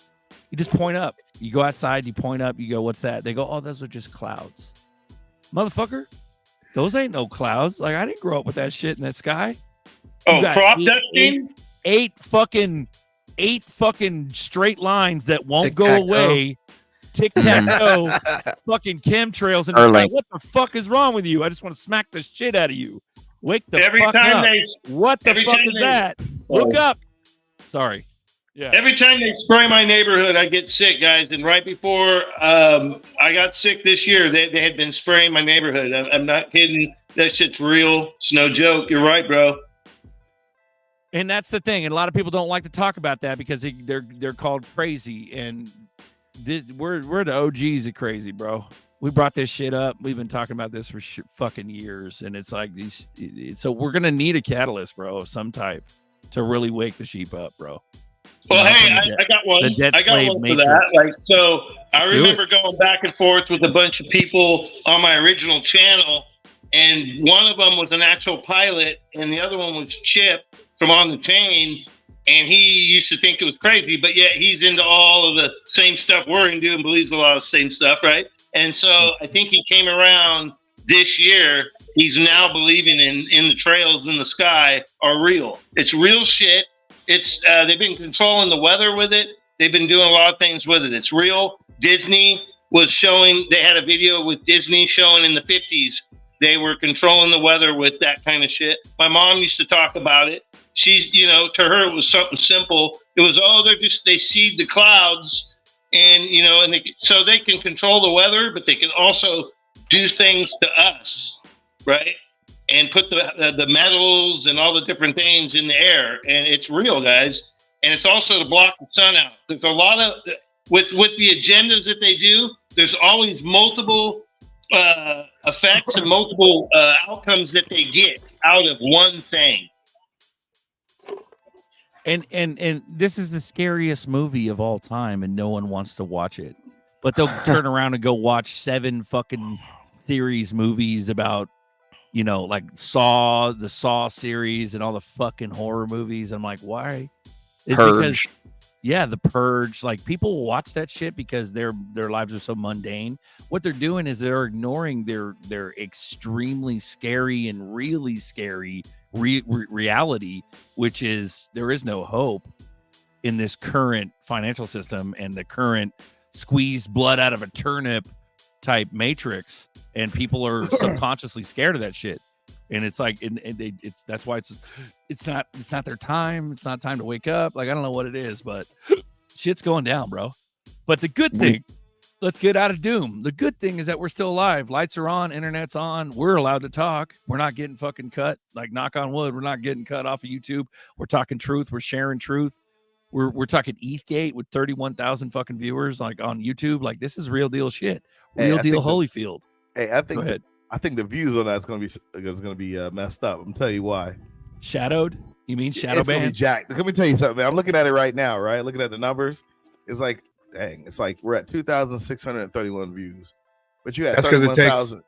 You just point up. You go outside, you point up, you go, what's that? They go, oh, those are just clouds. Motherfucker, those ain't no clouds. Like, I didn't grow up with that shit in that sky. Oh, crop dusting? Eight fucking straight lines that won't go away. Tic-tac-toe, fucking chemtrails. And like, what the fuck is wrong with you? I just want to smack the shit out of you. Wake the fuck up. What the fuck is that? Look up. Sorry. Yeah. Every time they spray my neighborhood, I get sick, guys. And right before I got sick this year, they had been spraying my neighborhood. I'm not kidding. That shit's real. It's no joke. You're right, bro. And that's the thing. And a lot of people don't like to talk about that because they're called crazy. And we're the OGs of crazy, bro. We brought this shit up. We've been talking about this for fucking years. And it's like so we're going to need a catalyst, bro, of some type to really wake the sheep up, bro. Well, hey, I got one. I got one for that. Like, so I remember going back and forth with a bunch of people on my original channel, and one of them was an actual pilot, and the other one was Chip from On the Chain, and he used to think it was crazy, but yet he's into all of the same stuff we're into and believes a lot of the same stuff, right? And so I think he came around this year. He's now believing in the trails in the sky are real. It's real shit. It's they've been controlling the weather with it. They've been doing a lot of things with it. It's real. Disney was showing. They had a video with Disney showing in the 50s they were controlling the weather with that kind of shit. My mom used to talk about it. She's, you know, to her it was something simple. It was, they seed the clouds, and you know, and so they can control the weather, but they can also do things to us, right? And put the metals and all the different things in the air, and it's real, guys. And it's also to block the sun out. There's a lot of with the agendas that they do. There's always multiple effects and multiple outcomes that they get out of one thing. And this is the scariest movie of all time, and no one wants to watch it. But they'll turn around and go watch 7 fucking series movies about, you know, like Saw, the Saw series, and all the fucking horror movies. I'm like, why? It's Purge. because, yeah, the Purge. Like, people watch that shit because their lives are so mundane. What they're doing is they're ignoring their extremely scary and really scary reality, which is there is no hope in this current financial system and the current squeeze blood out of a turnip type matrix, and people are subconsciously scared of that shit. And it's like, it's that's why it's not their time. It's not time to wake up. Like, I don't know what it is, but shit's going down, bro. But the good thing, let's get out of doom. The good thing is that we're still alive. Lights are on, internet's on. We're allowed to talk. We're not getting fucking cut. Like, knock on wood, we're not getting cut off of YouTube. We're talking truth. We're sharing truth. We're talking ETHgate with 31,000 fucking viewers, like, on YouTube. Like, this is real deal shit. Real deal Holyfield. I think the views on that is going to be messed up. I'm telling you why. Shadowed? You mean shadow It's gonna be banned? jacked. Let me tell you something, man. I'm looking at it right now, right? Looking at the numbers. It's like, dang, it's like we're at 2,631 views. But you had That's because it takes. 31,000.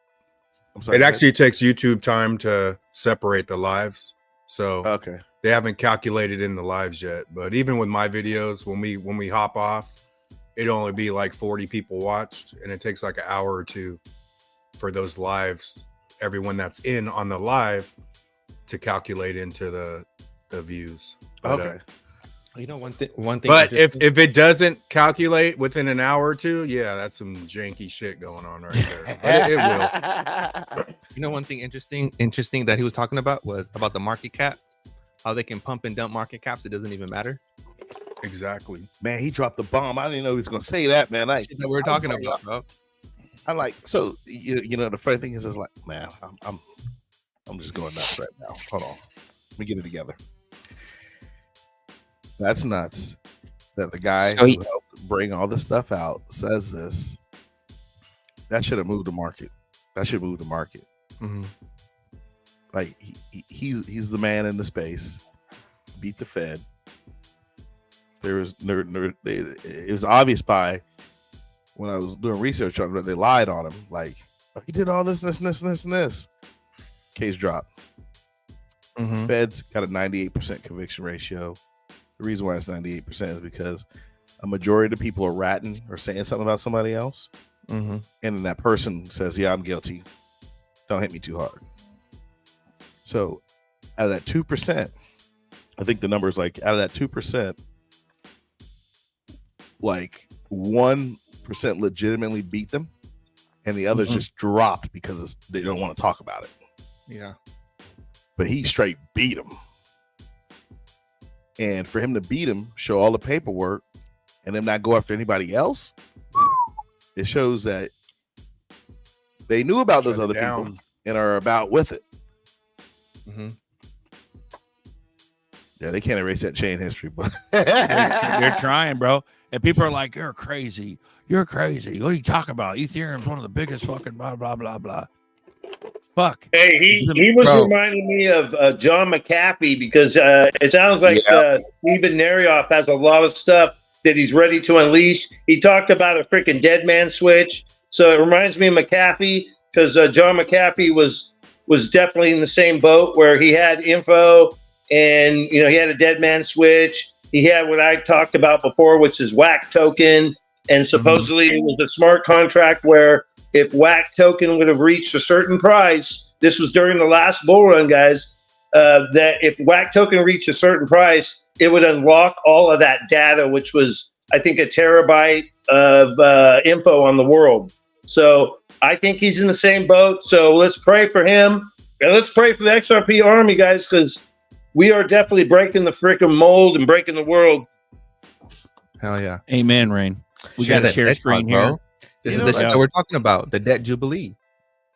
I'm sorry. It actually takes YouTube time to separate the lives, so okay. They haven't calculated in the lives yet. But even with my videos, when we hop off, it'd only be like 40 people watched, and it takes like an hour or two for those lives, everyone that's in on the live, to calculate into the views. But, Okay. You know, one thing. But if it doesn't calculate within an hour or two, yeah, that's some janky shit going on right there. But it will. You know, one thing interesting that he was talking about was about the market cap, how they can pump and dump market caps. It doesn't even matter. Exactly. Man, he dropped the bomb. I didn't know he was going to say that, man. Like, Shit that we're talking about, bro. I'm like, so you know, the funny thing is like, man, I'm just going nuts right now. Hold on, let me get it together. That's nuts that the guy who helped bring all this stuff out says this. That should have moved the market. That should move the market. Mm-hmm. Like, he's the man in the space. Beat the Fed. It was obvious by when I was doing research on it, they lied on him. Like, oh, he did all this. Case dropped. Mm-hmm. Fed's got a 98% conviction ratio. The reason why it's 98% is because a majority of the people are ratting or saying something about somebody else. Mm-hmm. And then that person says, yeah, I'm guilty. Don't hit me too hard. So out of that 2%, I think the number is like, out of that 2%, like 1% legitimately beat them, and the others just dropped because they don't want to talk about it. Yeah. But he straight beat him. And for him to beat him, show all the paperwork, and then not go after anybody else, it shows that they knew about those other people and are about with it. Mm-hmm. Yeah, they can't erase that chain history, but they're trying, bro. And people are like, "You're crazy. You're crazy. What are you talking about? Ethereum's one of the biggest fucking blah blah blah blah." Fuck. Hey, he was reminding me of John McAfee, because it sounds like Stephen Narioff has a lot of stuff that he's ready to unleash. He talked about a freaking dead man switch, so it reminds me of McAfee, because John McAfee was definitely in the same boat where he had info, and you know, he had a dead man switch. He had what I talked about before, which is WAC token, and supposedly it was a smart contract where if WAC token would have reached a certain price, this was during the last bull run, guys, that if WAC token reached a certain price, it would unlock all of that data, which was, I think, a terabyte of info on the world. So I think he's in the same boat. So let's pray for him. And let's pray for the XRP army, guys, because we are definitely breaking the freaking mold and breaking the world. Hell yeah. Amen, Rain. We Share got to that share debt screen talk, bro. here. This You is know, the shit like- that we're talking about. The debt jubilee.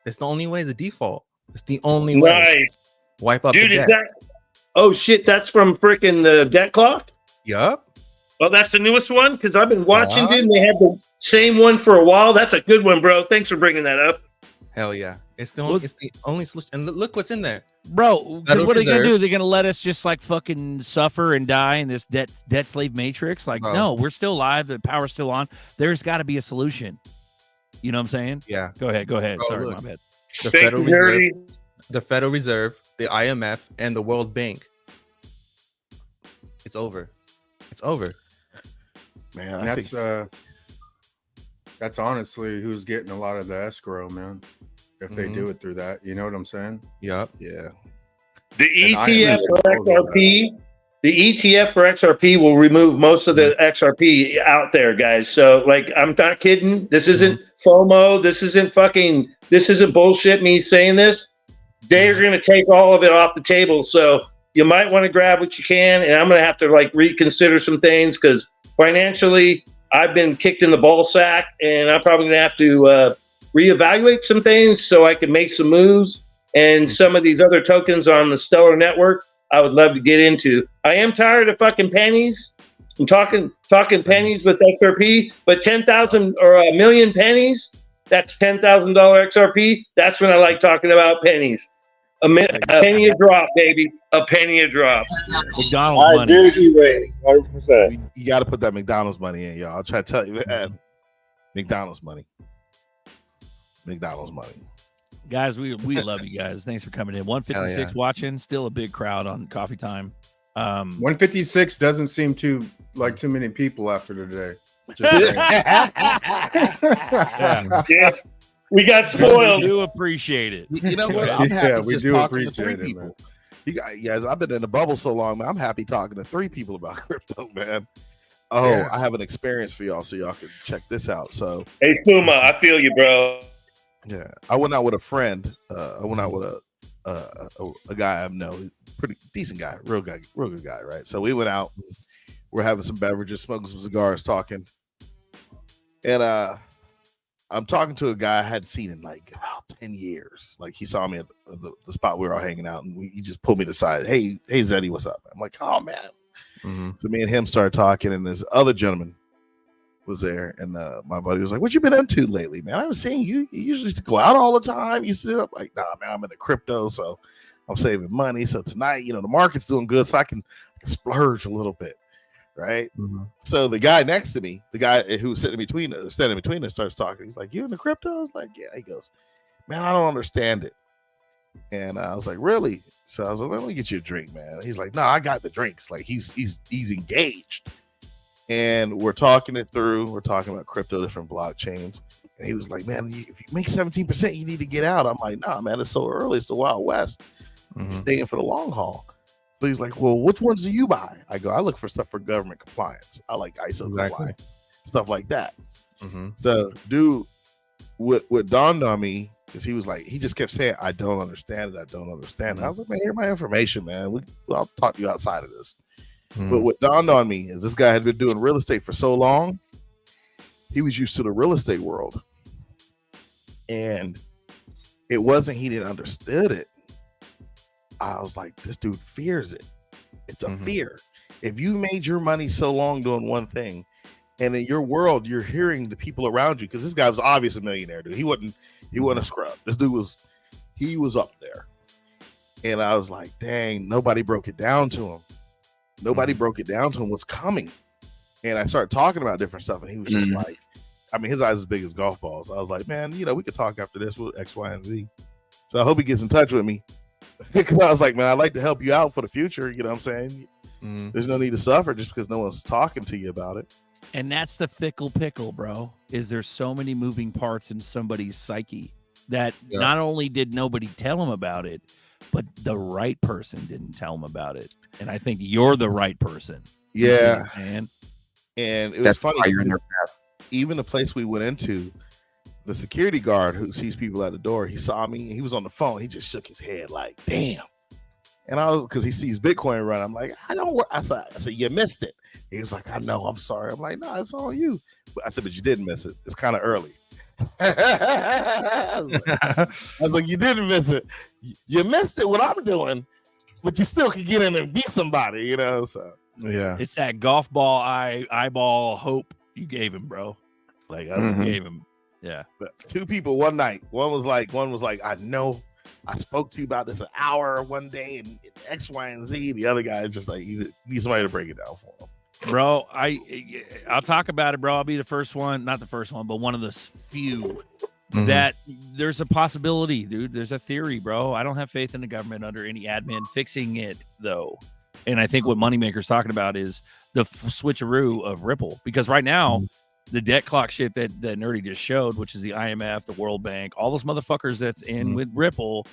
It's the only way. It's the default. It's the only way. Nice. Wipe out Dude, the is debt. that? Oh, shit. That's from freaking the debt clock? Yup. Oh, that's the newest one? Because I've been watching, Yeah. dude, and they had the same one for a while. That's a good one, bro. Thanks for bringing that up. Hell yeah. It's the only solution. And look what's in there. Bro, 'cause Federal what are they gonna Reserve. do? They're gonna let us just like fucking suffer and die in this debt slave matrix? Like, Bro. no, we're still alive. The power's still on. There's got to be a solution. You know what I'm saying? Yeah. Go ahead. Go ahead. Bro, Sorry, look. my bad. The Thank Federal you, Reserve, Dirty. the Federal Reserve, the IMF, and the World Bank. It's over. It's over. Man, And I think that's honestly who's getting a lot of the escrow, man. If they do it through that, you know what I'm saying? Yup. yeah. The And I ETF agree for with all of XRP, the ETF for XRP will remove most of the XRP out there, guys. So, like, I'm not kidding. This isn't FOMO. This isn't bullshit. Me saying this. They're going to take all of it off the table. So you might want to grab what you can, and I'm going to have to like reconsider some things because financially, I've been kicked in the ball sack, and I'm probably going to have to reevaluate some things so I can make some moves. And some of these other tokens on the Stellar Network, I would love to get into. I am tired of fucking pennies. I'm talking pennies with XRP, but 10,000 or a million pennies, that's $10,000 XRP. That's when I like talking about pennies. A penny a drop, baby. A penny a drop. McDonald's I money. agree with you, Ray. 100%. You got to put that McDonald's money in, y'all. I'll try to tell you, man. McDonald's money. McDonald's money. Guys, we love you guys. Thanks for coming in. 156 watching. Still a big crowd on Coffee Time. 156 doesn't seem too many people after today. Just saying. Yeah. We got We spoiled. do appreciate it. You know what? I'm Yeah, happy we just do talking to appreciate three it, man. people. You guys, I've been in the bubble so long, man. I'm happy talking to three people about crypto, man. Oh, Yeah. I have an experience for y'all, so y'all can check this out. So, Hey, Puma, I feel you, bro. yeah, I went out with a friend. I went out with a guy I know, pretty decent guy, real good guy, right? So we went out. We're having some beverages, smoking some cigars, talking, and I'm talking to a guy I hadn't seen in like about 10 years. Like he saw me at the spot we were all hanging out, and he just pulled me to the side. Hey, Zeddy, what's up? I'm like, oh man. So me and him started talking, and this other gentleman was there, and my buddy was like, "What you been into lately, man? I haven't seen you. You usually used to go out all the time. You sit up like, nah, man, I'm in the crypto, so I'm saving money. So tonight, the market's doing good, so I can splurge a little bit, right?" So the guy next to me, the guy who was standing between us, starts talking. He's like, "You in the crypto?" I was like, "Yeah." He goes, "Man, I don't understand it." And I was like, "Really?" So I was like, "Let me get you a drink, man." He's like, "No, I got the drinks." Like he's engaged. And we're talking it through. We're talking about crypto, different blockchains. And he was like, "Man, if you make 17%, you need to get out." I'm like, "Nah, man, it's so early. It's the Wild West. I'm staying for the long haul." So he's like, "Well, which ones do you buy?" I go, "I look for stuff for government compliance. I like ISO compliance, stuff like that." So, dude, what dawned on me is he was like, he just kept saying, "I don't understand it. I don't understand it." I was like, "Man, here's my information, man. I'll talk to you outside of this." But what dawned on me is this guy had been doing real estate for so long, he was used to the real estate world. And it wasn't he didn't understood it. I was like, this dude fears it. It's a fear. If you made your money so long doing one thing, and in your world, you're hearing the people around you, because this guy was obviously a millionaire, dude. He wasn't a scrub. This dude was up there. And I was like, dang, nobody broke it down to him. Nobody broke it down to him what's coming. And I started talking about different stuff, and he was just like, I mean, his eyes as big as golf balls. I was like, man, we could talk after this with X, Y, and Z. So I hope he gets in touch with me. Because I was like, man, I'd like to help you out for the future. You know what I'm saying? There's no need to suffer just because no one's talking to you about it. And that's the fickle pickle, bro. Is there's so many moving parts in somebody's psyche that not only did nobody tell him about it, but the right person didn't tell him about it. And I think you're the right person. Yeah. Man. And it was funny. Even the place we went into, the security guard who sees people at the door, he saw me and he was on the phone. He just shook his head like, damn. And I was, because he sees Bitcoin run. I'm like, I don't work. I said, you missed it. He was like, I know, I'm sorry. I'm like, no, it's on you. I said, but you didn't miss it. It's kind of early. I was like, you didn't miss it. You missed it, what I'm doing, but you still can get in and beat somebody, you know? So Yeah. It's that golf ball eyeball hope you gave him, bro. like, You gave him. Yeah. But two people one night. One was like, I know I spoke to you about this an hour one day and X, Y, and Z. The other guy is just like, you need somebody to break it down for him. Bro, I'll talk about it, bro. I'll be the first one, not the first one, but one of the few that there's a possibility, dude. There's a theory, bro. I don't have faith in the government under any admin fixing it, though. And I think what Moneymaker's talking about is the switcheroo of Ripple, because right now, the debt clock shit that Nerdy just showed, which is the IMF, the World Bank, all those motherfuckers that's in with Ripple,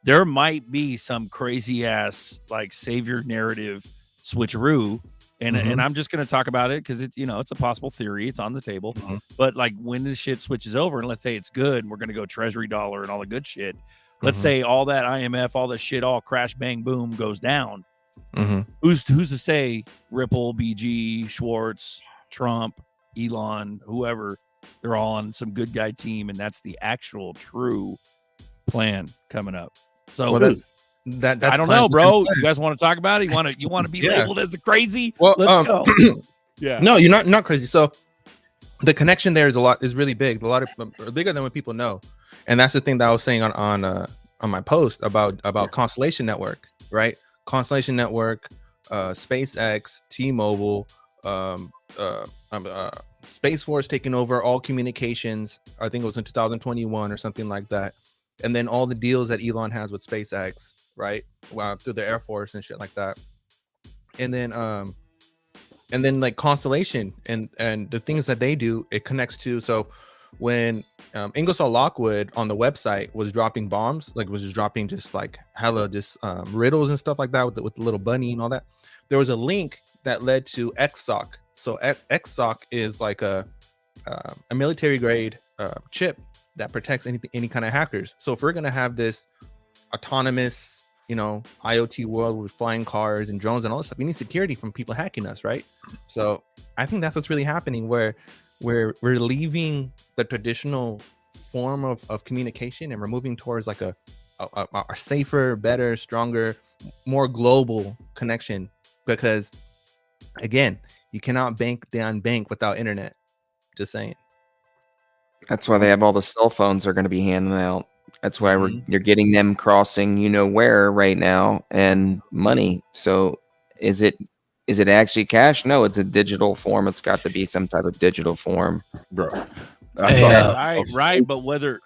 there might be some crazy ass like savior narrative switcheroo. And I'm just going to talk about it because it's, it's a possible theory. It's on the table. But like when this shit switches over and let's say it's good and we're going to go treasury dollar and all the good shit. Let's say all that IMF, all the shit, all crash, bang, boom goes down. Who's to say Ripple, BG, Schwartz, Trump, Elon, whoever, they're all on some good guy team. And that's the actual true plan coming up. So that's I don't know, bro. You guys want to talk about it? You want to be labeled as a crazy? Well, let's go. Yeah. No, you're not crazy. So the connection there is really big. A lot of bigger than what people know. And that's the thing that I was saying on my post about Constellation Network, right? Constellation Network, SpaceX, T-Mobile, Space Force taking over all communications. I think it was in 2021 or something like that. And then all the deals that Elon has with SpaceX, right? Through the Air Force and shit like that. And then like Constellation and the things that they do, it connects to. So when Ingersoll Lockwood on the website was dropping bombs, like was just dropping just like hella just riddles and stuff like that with the little bunny and all that, there was a link that led to XSOC. So XSOC is like a military grade chip that protects any kind of hackers. So if we're gonna have this autonomous, IoT world with flying cars and drones and all this stuff, we need security from people hacking us, right? So I think that's what's really happening, where we're leaving the traditional form of communication and we're moving towards like a safer, better, stronger, more global connection. Because again, you cannot bank the unbanked without internet. Just saying. That's why they have all the cell phones they're going to be handing out. That's why you're getting them crossing, where right now, and money. So is it actually cash? No, it's a digital form. It's got to be some type of digital form, bro. Right. But whether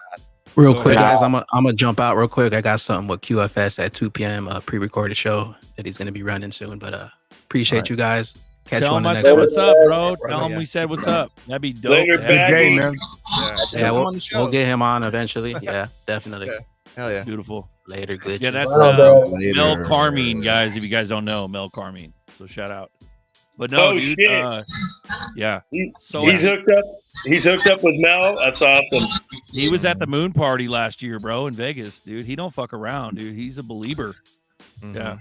real quick, guys, I'm gonna jump out real quick. I got something with QFS at 2 p.m. Pre-recorded show that he's gonna be running soon. But appreciate you guys. Catch tell you on him the I next said one. what's up, bro. Tell him we said what's up. That'd be dope. Later, to have bad Game, him. man. Yeah, we'll get him on eventually. Yeah, definitely. Hell yeah. Beautiful. Later, good. Yeah, that's Later. Mel Carmine, guys. If you guys don't know, Mel Carmine. So shout out. But no, dude. Shit. Yeah. So He's hooked up. He's hooked up with Mel. That's awesome. he was at the moon party last year, bro, in Vegas, dude. He don't fuck around, dude. He's a believer. Yeah.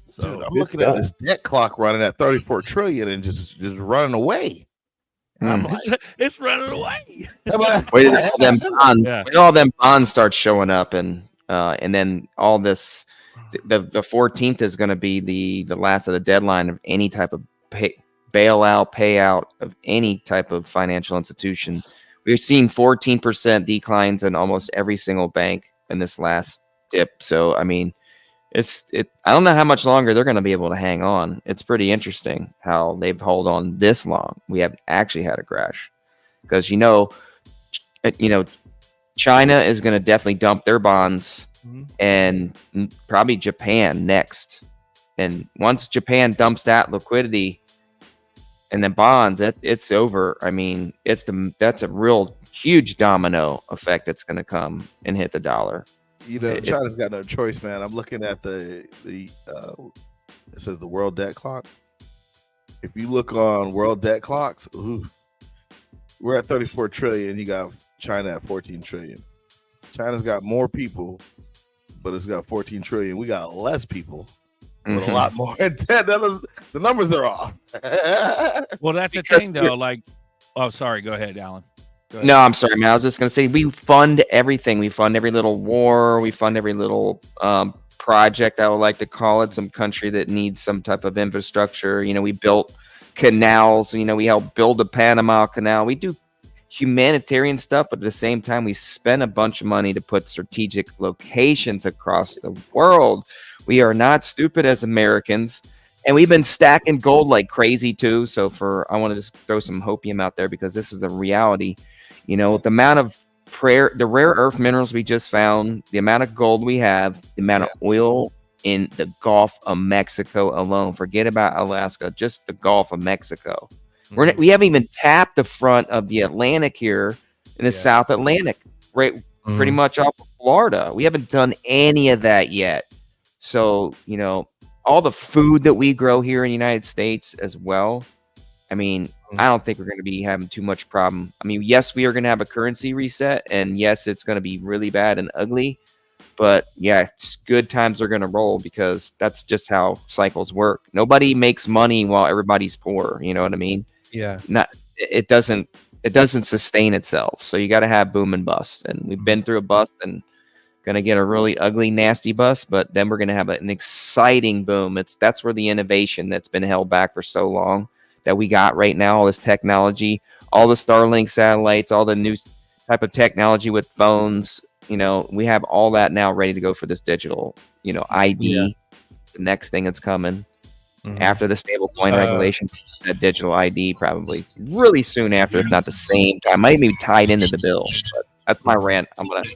So Dude, I'm looking at this debt clock running at 34 trillion and just running away. I'm like, it's running away. Wait till all them bonds. Wait till all them bonds start showing up, and then all this. The 14th is going to be the last of the deadline of any type of bailout, payout of any type of financial institution. We're seeing 14% declines in almost every single bank in this last dip. So I mean, I don't know how much longer they're going to be able to hang on. It's pretty interesting how they've held on this long. We haven't actually had a crash because China is going to definitely dump their bonds, and probably Japan next. And once Japan dumps that liquidity and then bonds, it's over. I mean, that's a real huge domino effect that's going to come and hit the dollar. China's got no choice, man. I'm looking at the it says the world debt clock. If you look on world debt clocks, we're at 34 trillion. You got China at 14 trillion. China's got more people, but it's got 14 trillion. We got less people, with a lot more intent. The numbers are off. Well, that's the thing, though. Like, oh, sorry. Go ahead, Alan. Go ahead. No, I'm sorry, man. I was just gonna say we fund everything. We fund every little war. We fund every little project, I would like to call it. Some country that needs some type of infrastructure. You know, we built canals. You know, we helped build the Panama Canal. We do humanitarian stuff, but at the same time, we spend a bunch of money to put strategic locations across the world. We are not stupid as Americans. And we've been stacking gold like crazy too. So I want to just throw some hopium out there because this is the reality. You know, the amount of the rare earth minerals we just found, the amount of gold we have, the amount of oil in the Gulf of Mexico alone. Forget about Alaska, just the Gulf of Mexico. We haven't even tapped the front of the Atlantic here in the South Atlantic, right? Pretty much off of Florida. We haven't done any of that yet. So, you know, all the food that we grow here in the United States as well. I mean, I don't think we're going to be having too much problem. I mean, yes, we are going to have a currency reset, and yes, it's going to be really bad and ugly. But yeah, it's good times are going to roll because that's just how cycles work. Nobody makes money while everybody's poor. You know what I mean? Yeah. It doesn't sustain itself. So you got to have boom and bust. And we've been through a bust and going to get a really ugly, nasty bust. But then we're going to have an exciting boom. That's where the innovation that's been held back for so long that we got right now, all this technology, all the Starlink satellites, all the new type of technology with phones. You know, we have all that now ready to go for this digital, you know, ID. Yeah. It's the next thing that's coming after the stablecoin regulation. That digital ID probably really soon after, if not the same time. Might be tied into the bill. But that's my rant. I'm gonna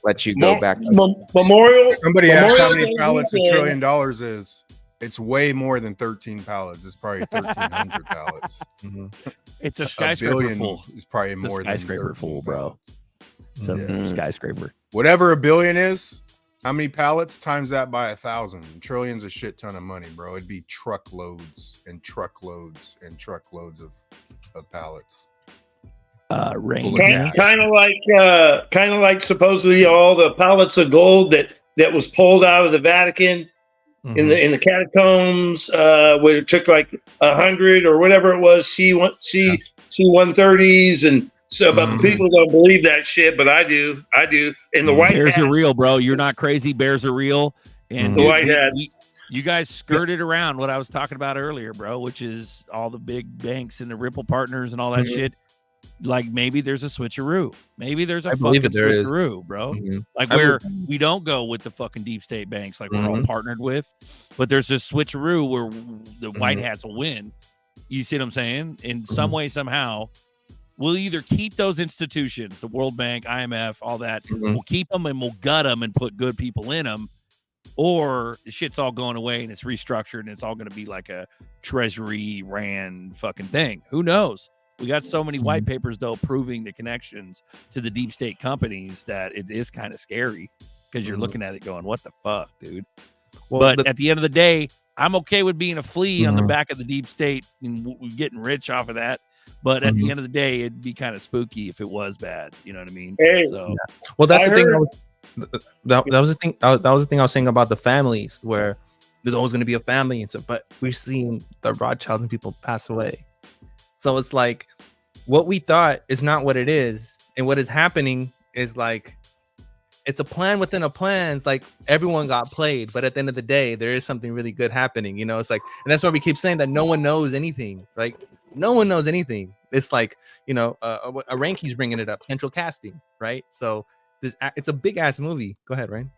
let you go back. Memorial. Somebody asked how many pallets $1 trillion is. It's way more than 13 pallets. It's probably 1,300 pallets. It's a skyscraper full. It's probably more than skyscraper full, bro. It's a skyscraper. Whatever a billion is, how many pallets times that by 1,000? Trillions a shit ton of money, bro. It'd be truckloads and truckloads and truckloads of pallets. Rain. Kind of like supposedly all the pallets of gold that was pulled out of the Vatican in the catacombs, where it took like 100 or whatever it was, C-130s and. So, but people don't believe that shit, but I do. And the white bears hats, are real, bro. You're not crazy. Bears are real. And the white hats. You guys skirted around what I was talking about earlier, bro, which is all the big banks and the Ripple partners and all that shit. Like maybe there's a switcheroo. Maybe there's a fucking switcheroo, bro. Like where we don't go with the fucking deep state banks, like we're all partnered with, but there's a switcheroo where the white hats will win. You see what I'm saying? In some way, somehow. We'll either keep those institutions, the World Bank, IMF, all that. We'll keep them and we'll gut them and put good people in them, or the shit's all going away and it's restructured and it's all going to be like a treasury ran fucking thing. Who knows? We got so many white papers though proving the connections to the deep state companies that it is kind of scary because you're looking at it going, "What the fuck, dude?" Well, but at the end of the day, I'm okay with being a flea on the back of the deep state and getting rich off of that. But at the end of the day, it'd be kind of spooky if it was bad. You know what I mean? Hey, so, well, that's the thing. That was the thing. That was the thing I was saying about the families, where there's always going to be a family and stuff. But we're seeing the Rothschild and people pass away. So it's like what we thought is not what it is, and what is happening is like it's a plan within a plan. It's like everyone got played, but at the end of the day, there is something really good happening. You know, it's like, and that's why we keep saying that no one knows anything. Like. No one knows anything. It's like, you know, a Ranky's bringing it up, central casting, right? So it's a big ass movie. Go ahead, Rain.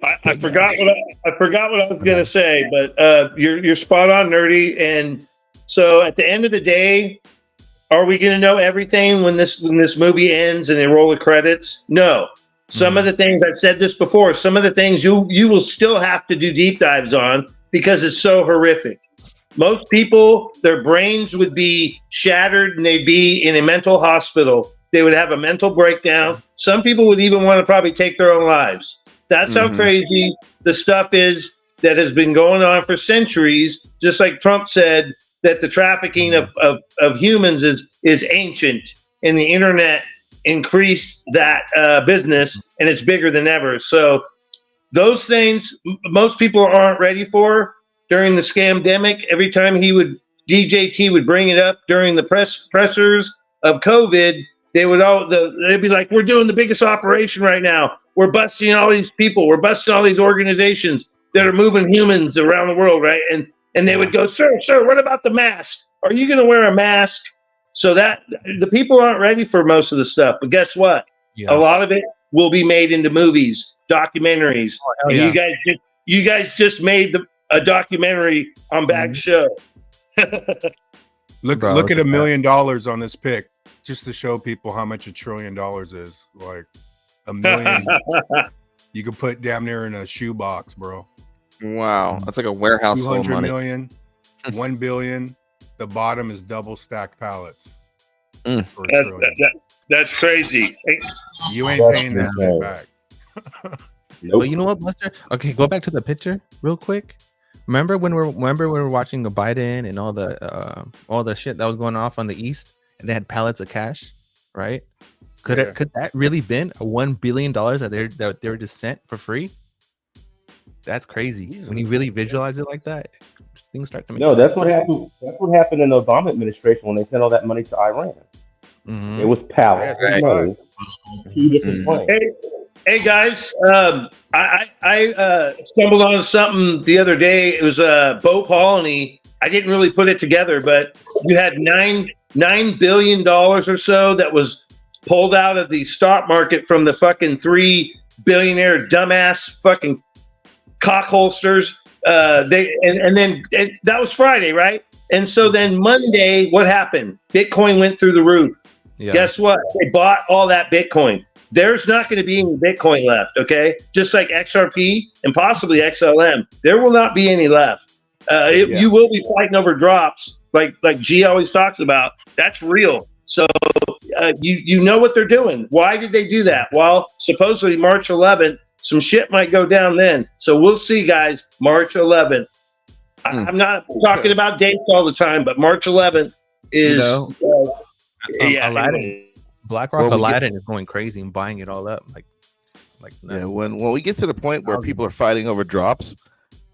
I forgot what I was gonna say, but you're spot on, nerdy. And so at the end of the day, are we gonna know everything when this movie ends and they roll the credits? No. Some of the things, I've said this before, some of the things you will still have to do deep dives on because it's so horrific. Most people, their brains would be shattered and they'd be in a mental hospital. They would have a mental breakdown. Some people would even want to probably take their own lives. That's how crazy the stuff is that has been going on for centuries. Just like Trump said that the trafficking of humans is ancient. and the internet increased that business, and it's bigger than ever. So those things most people aren't ready for during the scamdemic. Every time DJT would bring it up during the pressers of COVID, they'd be like, "We're doing the biggest operation right now. We're busting all these people. We're busting all these organizations that are moving humans around the world, right?" And they would go, "Sir, what about the mask? Are you going to wear a mask?" So that the people aren't ready for most of the stuff. But guess what? Yeah. A lot of it will be made into movies, documentaries. Oh, and yeah. you guys just made a documentary on Bag Show. Look Bro, at look $1 at million on this pick, just to show people how much $1 trillion is. Like $1 million, you could put damn near in a shoebox, bro. Wow, that's like a warehouse full of 200 money. million, 1 billion. The bottom is double stacked pallets. Mm. For $1 trillion. That's crazy. You ain't That's paying that insane. shit back. Nope. But you know what, Buster? Okay, go back to the picture real quick. Remember when we were watching the Biden and all the shit that was going off on the East, and they had pallets of cash, right? Could that really been a $1 billion that they were just sent for free? That's crazy. When you really visualize it like that, things start to make No, sense. that's what happened. That's what happened in the Obama administration when they sent all that money to Iran. Mhm. It was pallets Right. of money. Two different planes. Hey guys, I stumbled on something the other day. It was Bhopalni. I didn't really put it together, but you had $9 billion or so that was pulled out of the stock market from the fucking 3 billionaire dumbass fucking cockholsters. That was Friday, right? And so then Monday, what happened? Bitcoin went through the roof. Yeah. Guess what? They bought all that Bitcoin. There's not going to be any Bitcoin left, okay? Just like XRP and possibly XLM, there will not be any left. You will be fighting over drops, like G always talks about. That's real. So you know what they're doing. Why did they do that? Well, supposedly March 11th, some shit might go down then. So we'll see, guys. March 11th. I'm not talking about dates all the time, but March 11th is. Aladdin. BlackRock Aladdin is going crazy and buying it all up. Like Yeah, when we get to the point where people are fighting over drops,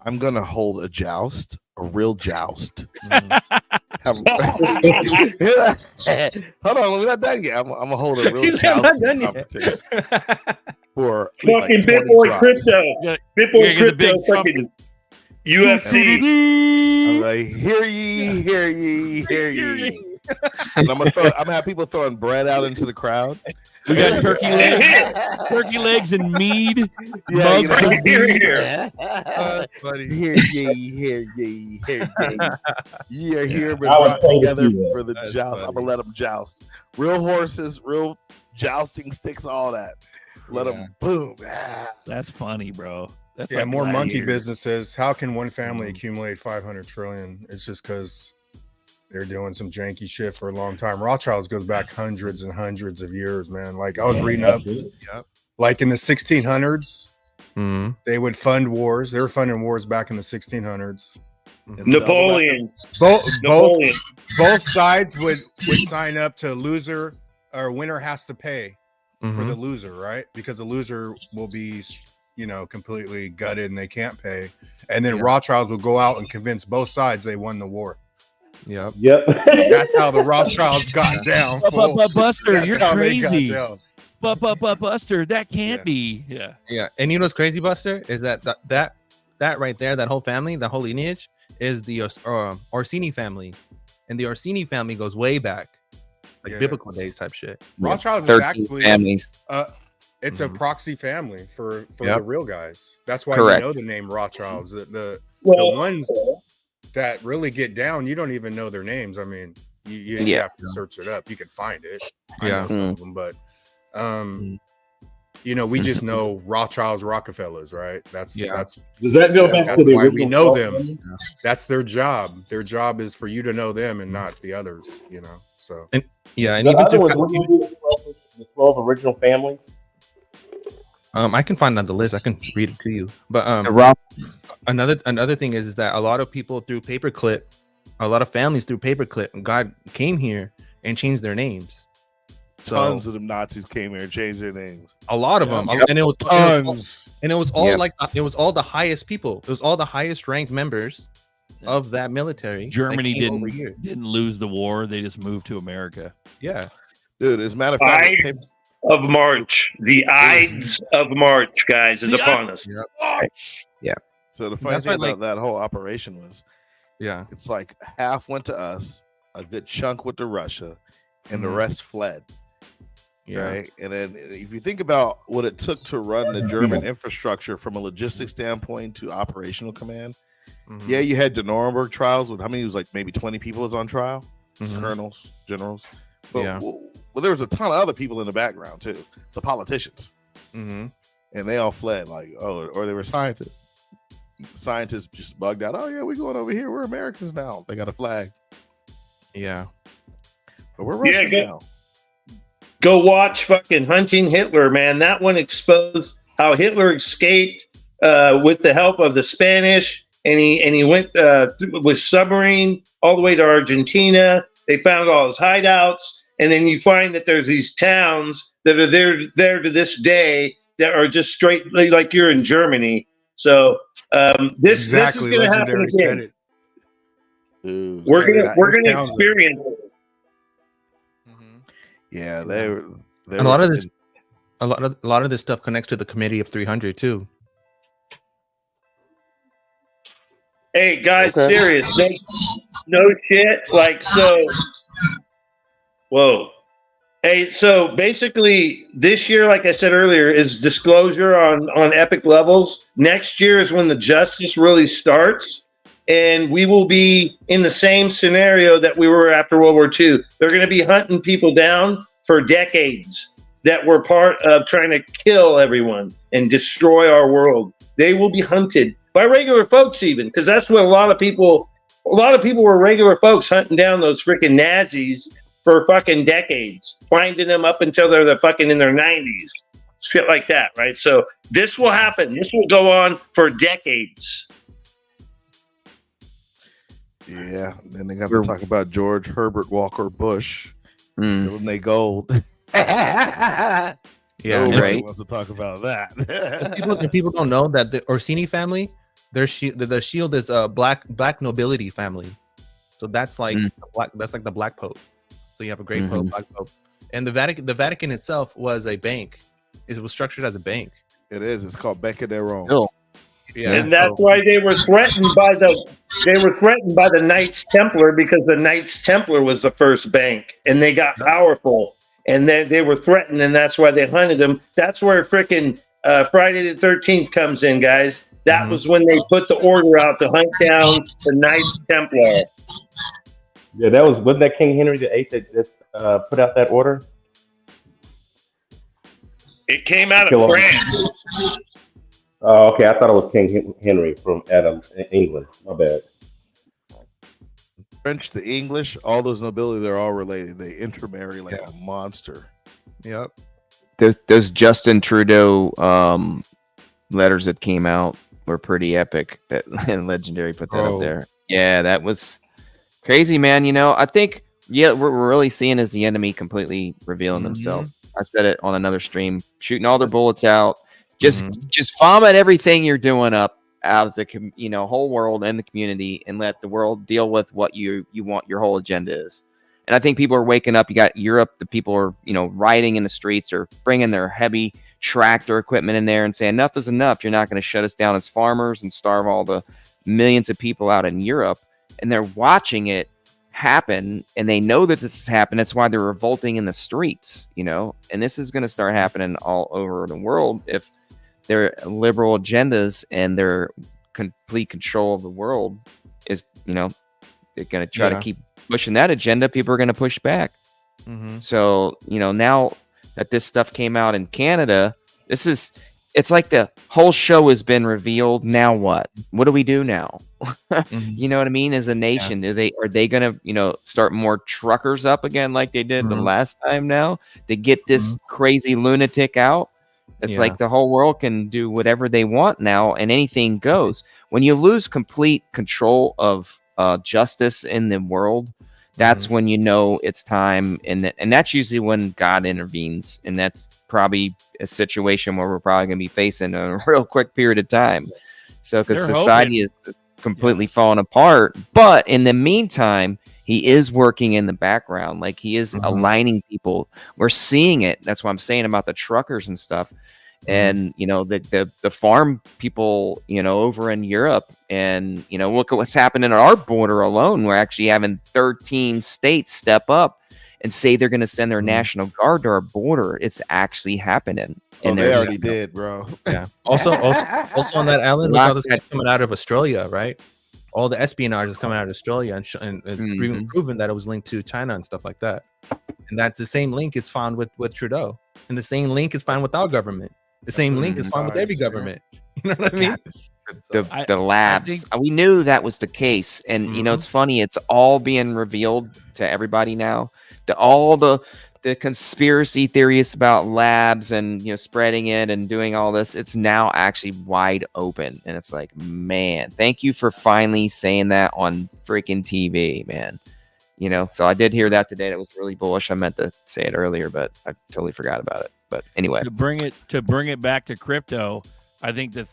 I'm gonna hold a joust, a real joust. Hold on, we're not done yet. I'm gonna hold a real joust competition for fucking like 20 Bitboy drops. crypto. Bitboy get the big crypto. Fucking UFC. I'm like, hear ye, hear ye, hear ye. And I'm gonna have people throwing bread out into the crowd. We got turkey legs and mead. Yeah, mugs of mead. Hear ye, hear ye, hear ye. Ye are here, been I would brought totally together do that. for the joust. I'm gonna let them joust. Real horses, real jousting sticks, all that. Let them boom. That's funny, bro. That's Yeah, like more monkey gladiator. businesses. How can one family accumulate 500 trillion? It's just because they're doing some janky shit for a long time. Rothschilds goes back hundreds and hundreds of years, man. Like I was reading up, like in the 1600s, they would fund wars. They were funding wars back in the 1600s. Napoleon. Both sides would sign up to loser or winner has to pay for the loser, right? Because the loser will be, completely gutted and they can't pay. And then Rothschilds would go out and convince both sides they won the war. Yep. That's how the Rothschilds got down. But Buster, That's you're how they got crazy. down. But Buster, that can't be. Yeah. And you know what's crazy, Buster, is that right there, that whole family, that whole lineage is the Orsini family, and the Orsini family goes way back, like biblical days type shit. Rothschilds is 13 actually families. It's a proxy family for the real guys. That's why Correct. you know the name Rothschilds. The Well- ones that really get down, you don't even know their names. I mean, you have to search it up. You can find it. I know some of them, but we just know Rothschilds, Rockefellers, right? That's Does that go back that's to the why we original know Trump them. family? That's their job. Their job is for you to know them and not the others. So and The even other ones, what do you do with the 12 original families? I can find out the list. I can read it to you. But another thing is that a lot of people through paperclip, a lot of families through paperclip, God came here and changed their names. So Tons of them Nazis came here and changed their names. a lot of them, Yep. and it was Tons. all Yep. like it was all the highest people. It was all the highest ranked members of that military. that Germany came over here. didn't lose the war; they just moved to America. Yeah, Dude, as a matter of fact, Ides of March. The Ides of March, guys, is The upon us. so the funny That's thing why, about that whole operation was yeah, it's like half went to us, a good chunk went to Russia, and the Mhm. rest fled. yeah. Right. And then if you think about what it took to run the German infrastructure from a logistics standpoint to operational command, Mhm. yeah, you had the Nuremberg trials with how many? It was like maybe 20 people was on trial, Mhm. colonels, generals. But Yeah. well, there was a ton of other people in the background too, the politicians, Mhm. and they all fled. Like, oh, or they were scientists. Scientists just bugged out. Oh yeah, we're going over here. We're Americans now. They got a flag, Yeah. but we're Yeah, Russian good. now. Go watch fucking Hunting Hitler, man. That one exposed how Hitler escaped with the help of the Spanish, and he went with submarine all the way to Argentina. They found all his hideouts, and then you find that there's these towns that are there to this day that are just straight like you're in Germany. So this Exactly, is going to happen legendary said again. it. Dude, We're Yeah, gonna those towns are- experience it. yeah, they were. And a lot of this, a lot of this stuff connects to the Committee of 300 too. Hey guys, Okay. serious, no shit. Like so, whoa. Hey, so basically, this year, like I said earlier, is disclosure on epic levels. Next year is when the justice really starts, and we will be in the same scenario that we were after World War II. They're going to be hunting people down for decades that were part of trying to kill everyone and destroy our world. They will be hunted by regular folks, even because that's what a lot of people were regular folks hunting down those freaking Nazis for fucking decades, finding them up until they're in their 90s, shit like that, right? So this will happen. This will go on for decades. Yeah, then they got to talk about George Herbert Walker Bush Mm. stealing their gold. Yeah, Nobody right. wants to talk about that. people don't know that the Orsini family, the shield is a black nobility family, so that's like black. That's like the Black Pope. So you have a great Pope, Black Pope, and the Vatican itself was a bank. It was structured as a bank. It is. It's called Banca de Rome. Still, Yeah, And that's why they were threatened by the Knights Templar, because the Knights Templar was the first bank, and they got powerful, and then they were threatened, and that's why they hunted them. That's where frickin' Friday the 13th comes in, guys. That was when they put the order out to hunt down the Knights Templar. Yeah, wasn't that King Henry VIII that put out that order? It came out Kill of 'em. France. Oh, okay. I thought it was King Henry from England. My bad. French, the English, all those nobility, they're all related. They intermarry like a monster. Yep. those Justin Trudeau letters that came out were pretty epic. That and Legendary put that up there. Yeah, that was crazy, man. You know, I think we're really seeing as the enemy completely revealing themselves. I said it on another stream, shooting all their bullets out. Just vomit everything you're doing up out of the whole world and the community, and let the world deal with what you want your whole agenda is. And I think people are waking up. You got Europe, the people are rioting in the streets or bringing their heavy tractor equipment in there and saying enough is enough. You're not going to shut us down as farmers and starve all the millions of people out in Europe. And they're watching it happen, and they know that this has happened. That's why they're revolting in the streets, and this is going to start happening all over the world if their liberal agendas and their complete control of the world is, they're going to try to keep pushing that agenda. People are going to push back. So, now that this stuff came out in Canada, it's like the whole show has been revealed. Now what do we do now? You know what I mean? As a nation, are they going to, start more truckers up again like they did the last time now to get this crazy lunatic out? It's like the whole world can do whatever they want now, and anything goes. When you lose complete control of justice in the world, that's when you know it's time, and that's usually when God intervenes, and that's probably a situation where we're probably going to be facing a real quick period of time. So because society is completely falling apart, but in the meantime, he is working in the background, like he is aligning people. We're seeing it. That's what I'm saying about the truckers and stuff. And you know, the farm people, you know, over in Europe, and you know, look at what's happening at our border alone. We're actually having 13 states step up and say they're going to send their National Guard to our border. It's actually happening. And they already did, bro. Yeah. Also on that, Alan, was all this coming out of Australia, right? All the espionage is coming out of Australia, and even proven that it was linked to China and stuff like that. And that's the same link is found with Trudeau, and the same link is found with our government. The same link is found with every government. You know what I mean? The labs. We knew that was the case, and you know, it's funny. It's all being revealed to everybody now. All the conspiracy theories about labs and, you know, spreading it and doing all this. It's now actually wide open, and it's like, man, thank you for finally saying that on freaking TV, man. You know, so I did hear that today. That was really bullish. I meant to say it earlier, but I totally forgot about it. But anyway, to bring it back to crypto, I think the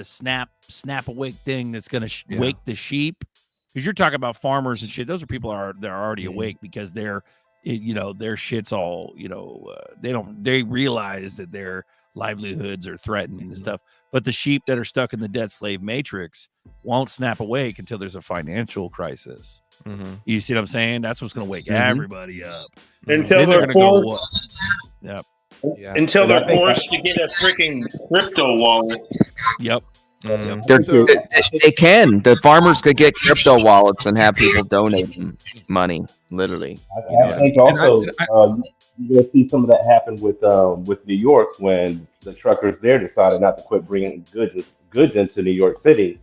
snap awake thing that's going to wake the sheep, because you're talking about farmers and shit. Those are people they're already awake because they're, you know, their shit's all, you know, they realize that their livelihoods are threatened and stuff. But the sheep that are stuck in the debt slave matrix won't snap awake until there's a financial crisis. You see what I'm saying? That's what's going to wake everybody up. Until they're forced. Yep. Yeah. Until they're forced to get a freaking crypto wallet. Yep. They can. The farmers could get crypto wallets and have people donate them money, literally. I think also you're going to see some of that happen with New York, when the truckers there decided not to quit bringing goods into New York City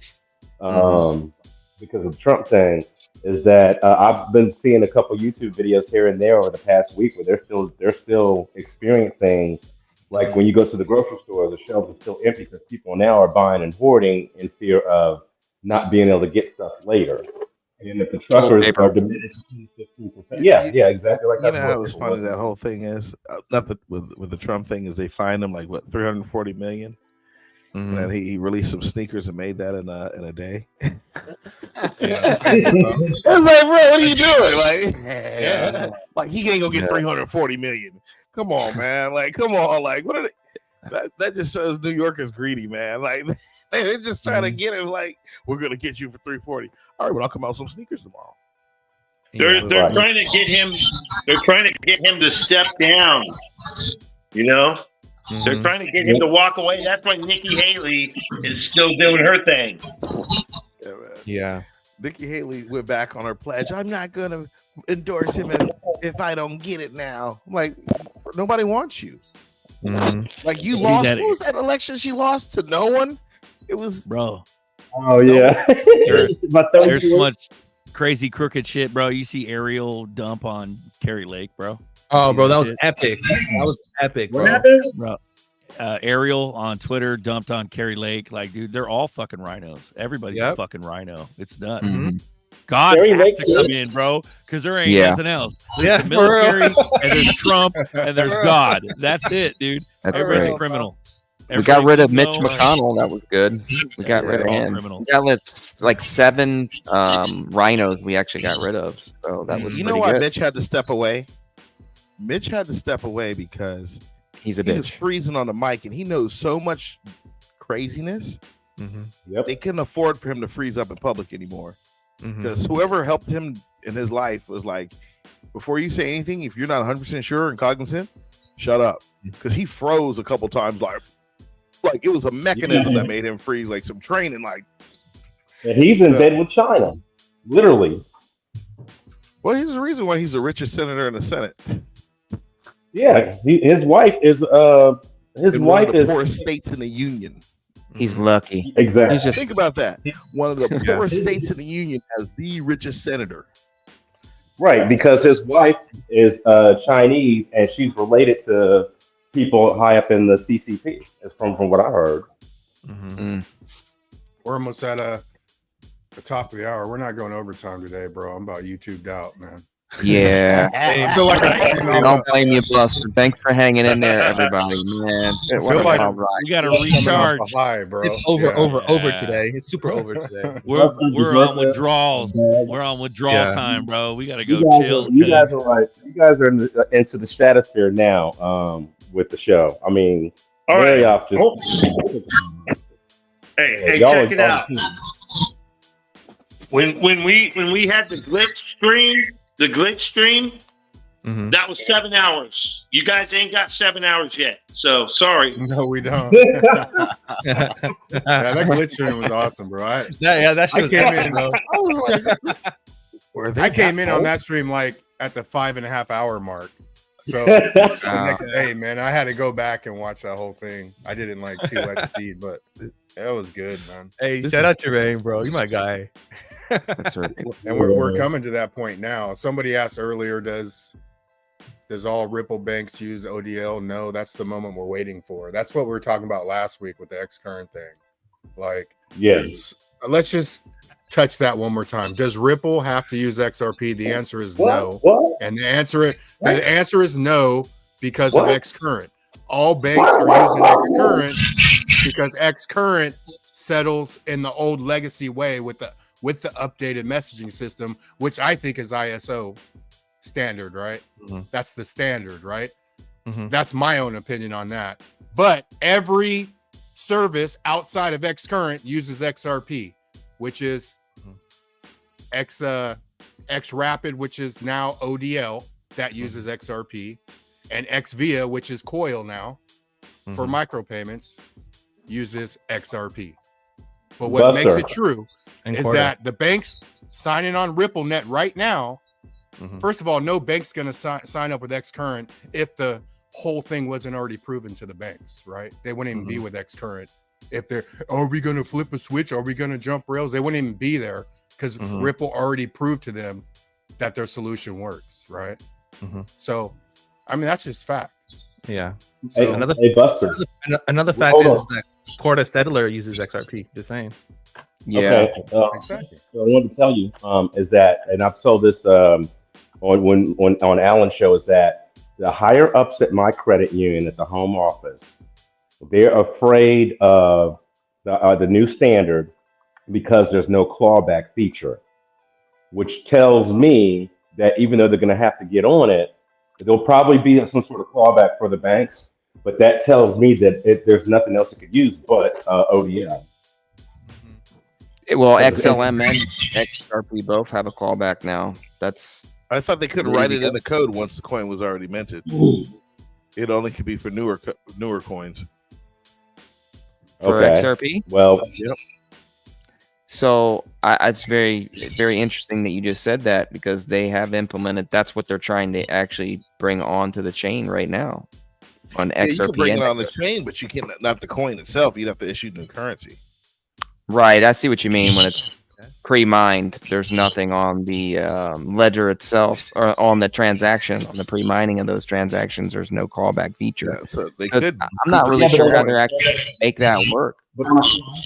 because of the Trump thing. Is that I've been seeing a couple YouTube videos here and there over the past week where they're still experiencing, like when you go to the grocery store, the shelves are still empty because people now are buying and hoarding in fear of not being able to get stuff later. And if the truckers are diminished 15%, yeah, exactly. Like you know how funny that whole thing is. Nothing with the Trump thing is they fined him like what, 340 million. And then he released some sneakers and made that in a day. It's like, bro, what are you doing? Like he ain't gonna get 340 million. Come on, man. Like, come on. Like, what are they? That just shows New York is greedy, man. Like they're just trying to get him. Like, we're gonna get you for 340. All right, well, I'll come out with some sneakers tomorrow. They're trying to get him. They're trying to get him to step down. You know. They're trying to get him to walk away. That's why Nikki Haley is still doing her thing. Yeah. Nikki Haley went back on her pledge. I'm not going to endorse him if I don't get it now. I'm like, nobody wants you. Like, you lost. What was that election she lost to? No one? It was. Bro. Oh, yeah. There's so much crazy, crooked shit, bro. You see Ariel dump on Carrie Lake, bro. Oh, bro, that was epic. That was epic, bro. What happened? Bro, Ariel on Twitter dumped on Carrie Lake. Like, dude, they're all fucking rhinos. Everybody's a fucking rhino. It's nuts. God has to come in, bro, because there ain't nothing else. There's the military, and there's Trump, and there's God. That's it, dude. Everybody's a criminal. We got rid of Mitch McConnell. That was good. We got rid of him. We got like 7 rhinos we actually got rid of. So that was, you know why Mitch had to step away? Mitch had to step away because he was freezing on the mic, and he knows so much craziness. They couldn't afford for him to freeze up in public anymore, because whoever helped him in his life was like, before you say anything, if you're not 100% sure and cognizant, shut up, because he froze a couple times, like it was a mechanism that made him freeze, like some training, like. And he's in bed with China, literally. Well, here's the reason why he's the richest senator in the Senate. Yeah, his wife is one of the poorest states in the union. He's lucky. Exactly. Think about that. One of the poorest states in the union has the richest senator. Right, because his wife is Chinese, and she's related to people high up in the CCP. It's from what I heard. We're almost at the top of the hour. We're not going overtime today, bro. I'm about YouTubed out, man. Yeah. I feel like I don't blame you, Buster. Thanks for hanging in there, everybody. Man, I what feel a like wild ride. We got to coming off recharge. a high, bro. It's over, Yeah. over Yeah. today. It's super over today. We're Buster, on Berserker, withdrawals. Bag. We're on withdrawal Yeah. time, bro. We got to You go guys chill. are, you guys are right. You guys are into the stratosphere now with the show. I mean, All right. Marioff just. Oh. Hey, Y'all check are it out. on team. When we had the glitch stream, Mhm. that was 7 hours. You guys ain't got 7 hours yet. So sorry. No, we don't. Yeah, that glitch stream was awesome, bro. That shit was came epic, in, bro. I came in on that stream like at the 5.5 hour mark. So the next day, man, I had to go back and watch that whole thing. I did it in like 2x speed, but it was good, man. Hey, shout out to Rain, bro. You my guy. That's right. And we're coming to that point now. Somebody asked earlier, does all Ripple banks use ODL? No, that's the moment we're waiting for. That's what we were talking about last week with the X current thing. Like, Yes. let's just touch that one more time. Does Ripple have to use XRP? The answer is no. What? And the answer is no because of X current. All banks are using X current because X current settles in the old legacy way with the updated messaging system, which I think is ISO standard, right? Mm-hmm. That's the standard, right? Mm-hmm. That's my own opinion on that. But every service outside of X current uses XRP, which is X Rapid, which is now ODL, that uses XRP, and XVIA, which is Coil now for micropayments, uses XRP. But what Buster. makes it true And is Corda. that the banks signing on RippleNet right now, first of all, no bank's going to sign up with X current if the whole thing wasn't already proven to the banks, right? They wouldn't even be with X current. If they're, are we going to flip a switch? Are we going to jump rails? They wouldn't even be there because Ripple already proved to them that their solution works, right? So, I mean, that's just fact. Yeah. Hey, So, hey, Buster. Another fact Hold is on. that Corda Settler uses XRP. Just saying. Yeah. Okay. exactly. So I wanted to tell you is that, and I've told this on Alan's show, is that the higher ups at my credit union at the home office, they're afraid of the new standard because there's no clawback feature, which tells me that even though they're going to have to get on it, there'll probably be some sort of clawback for the banks. But that tells me that there's nothing else it could use but ODL. Well, XLM and XRP both have a callback now. That's I thought they couldn't There write you it go. in the code once the coin was already minted. It only could be for newer coins. for Okay. XRP. Well, So it's very, very interesting that you just said that because they have implemented. That's what they're trying to actually bring onto the chain right now on Yeah, you can XRP. bring and it on the chain, but you can't, not the coin itself. You'd have to issue new currency. Right, I see what you mean when it's pre-mined. There's nothing on the ledger itself or on the transaction, on the pre-mining of those transactions. There's no callback feature. Yeah, so they So could. I'm not really sure how they're actually make that work.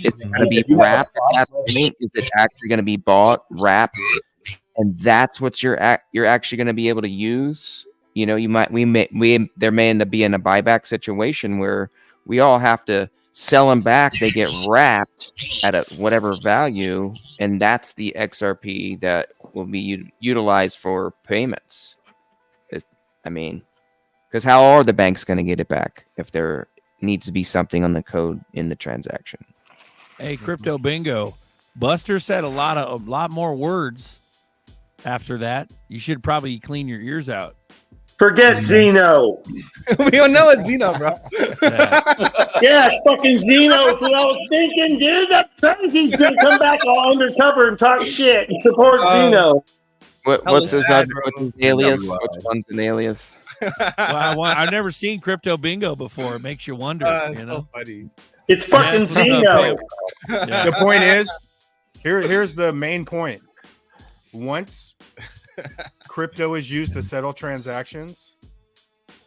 Is it going to be wrapped at that point? Is it actually going to be bought, wrapped, and that's what you're actually going to be able to use? You know, there may end up being a buyback situation where we all have to sell them back. They get wrapped at a whatever value, and that's the XRP that will be utilized for payments. Because how are the banks going to get it back if there needs to be something on the code in the transaction? Hey, Crypto Bingo. Buster said a lot more words after that. You should probably clean your ears out. Forget Zeno. We don't know it's Zeno, bro. Yeah, fucking Zeno. That's what I was thinking, dude. That's crazy. He's gonna come back all undercover and talk shit and support Zeno. What's his sad, what's his alias? Which one's an alias? Well, I've never seen Crypto Bingo before. It makes you wonder. It's you know? so funny. It's fucking Yeah, Zeno. Yeah. The point is, here's the main point. Once crypto is used to settle transactions,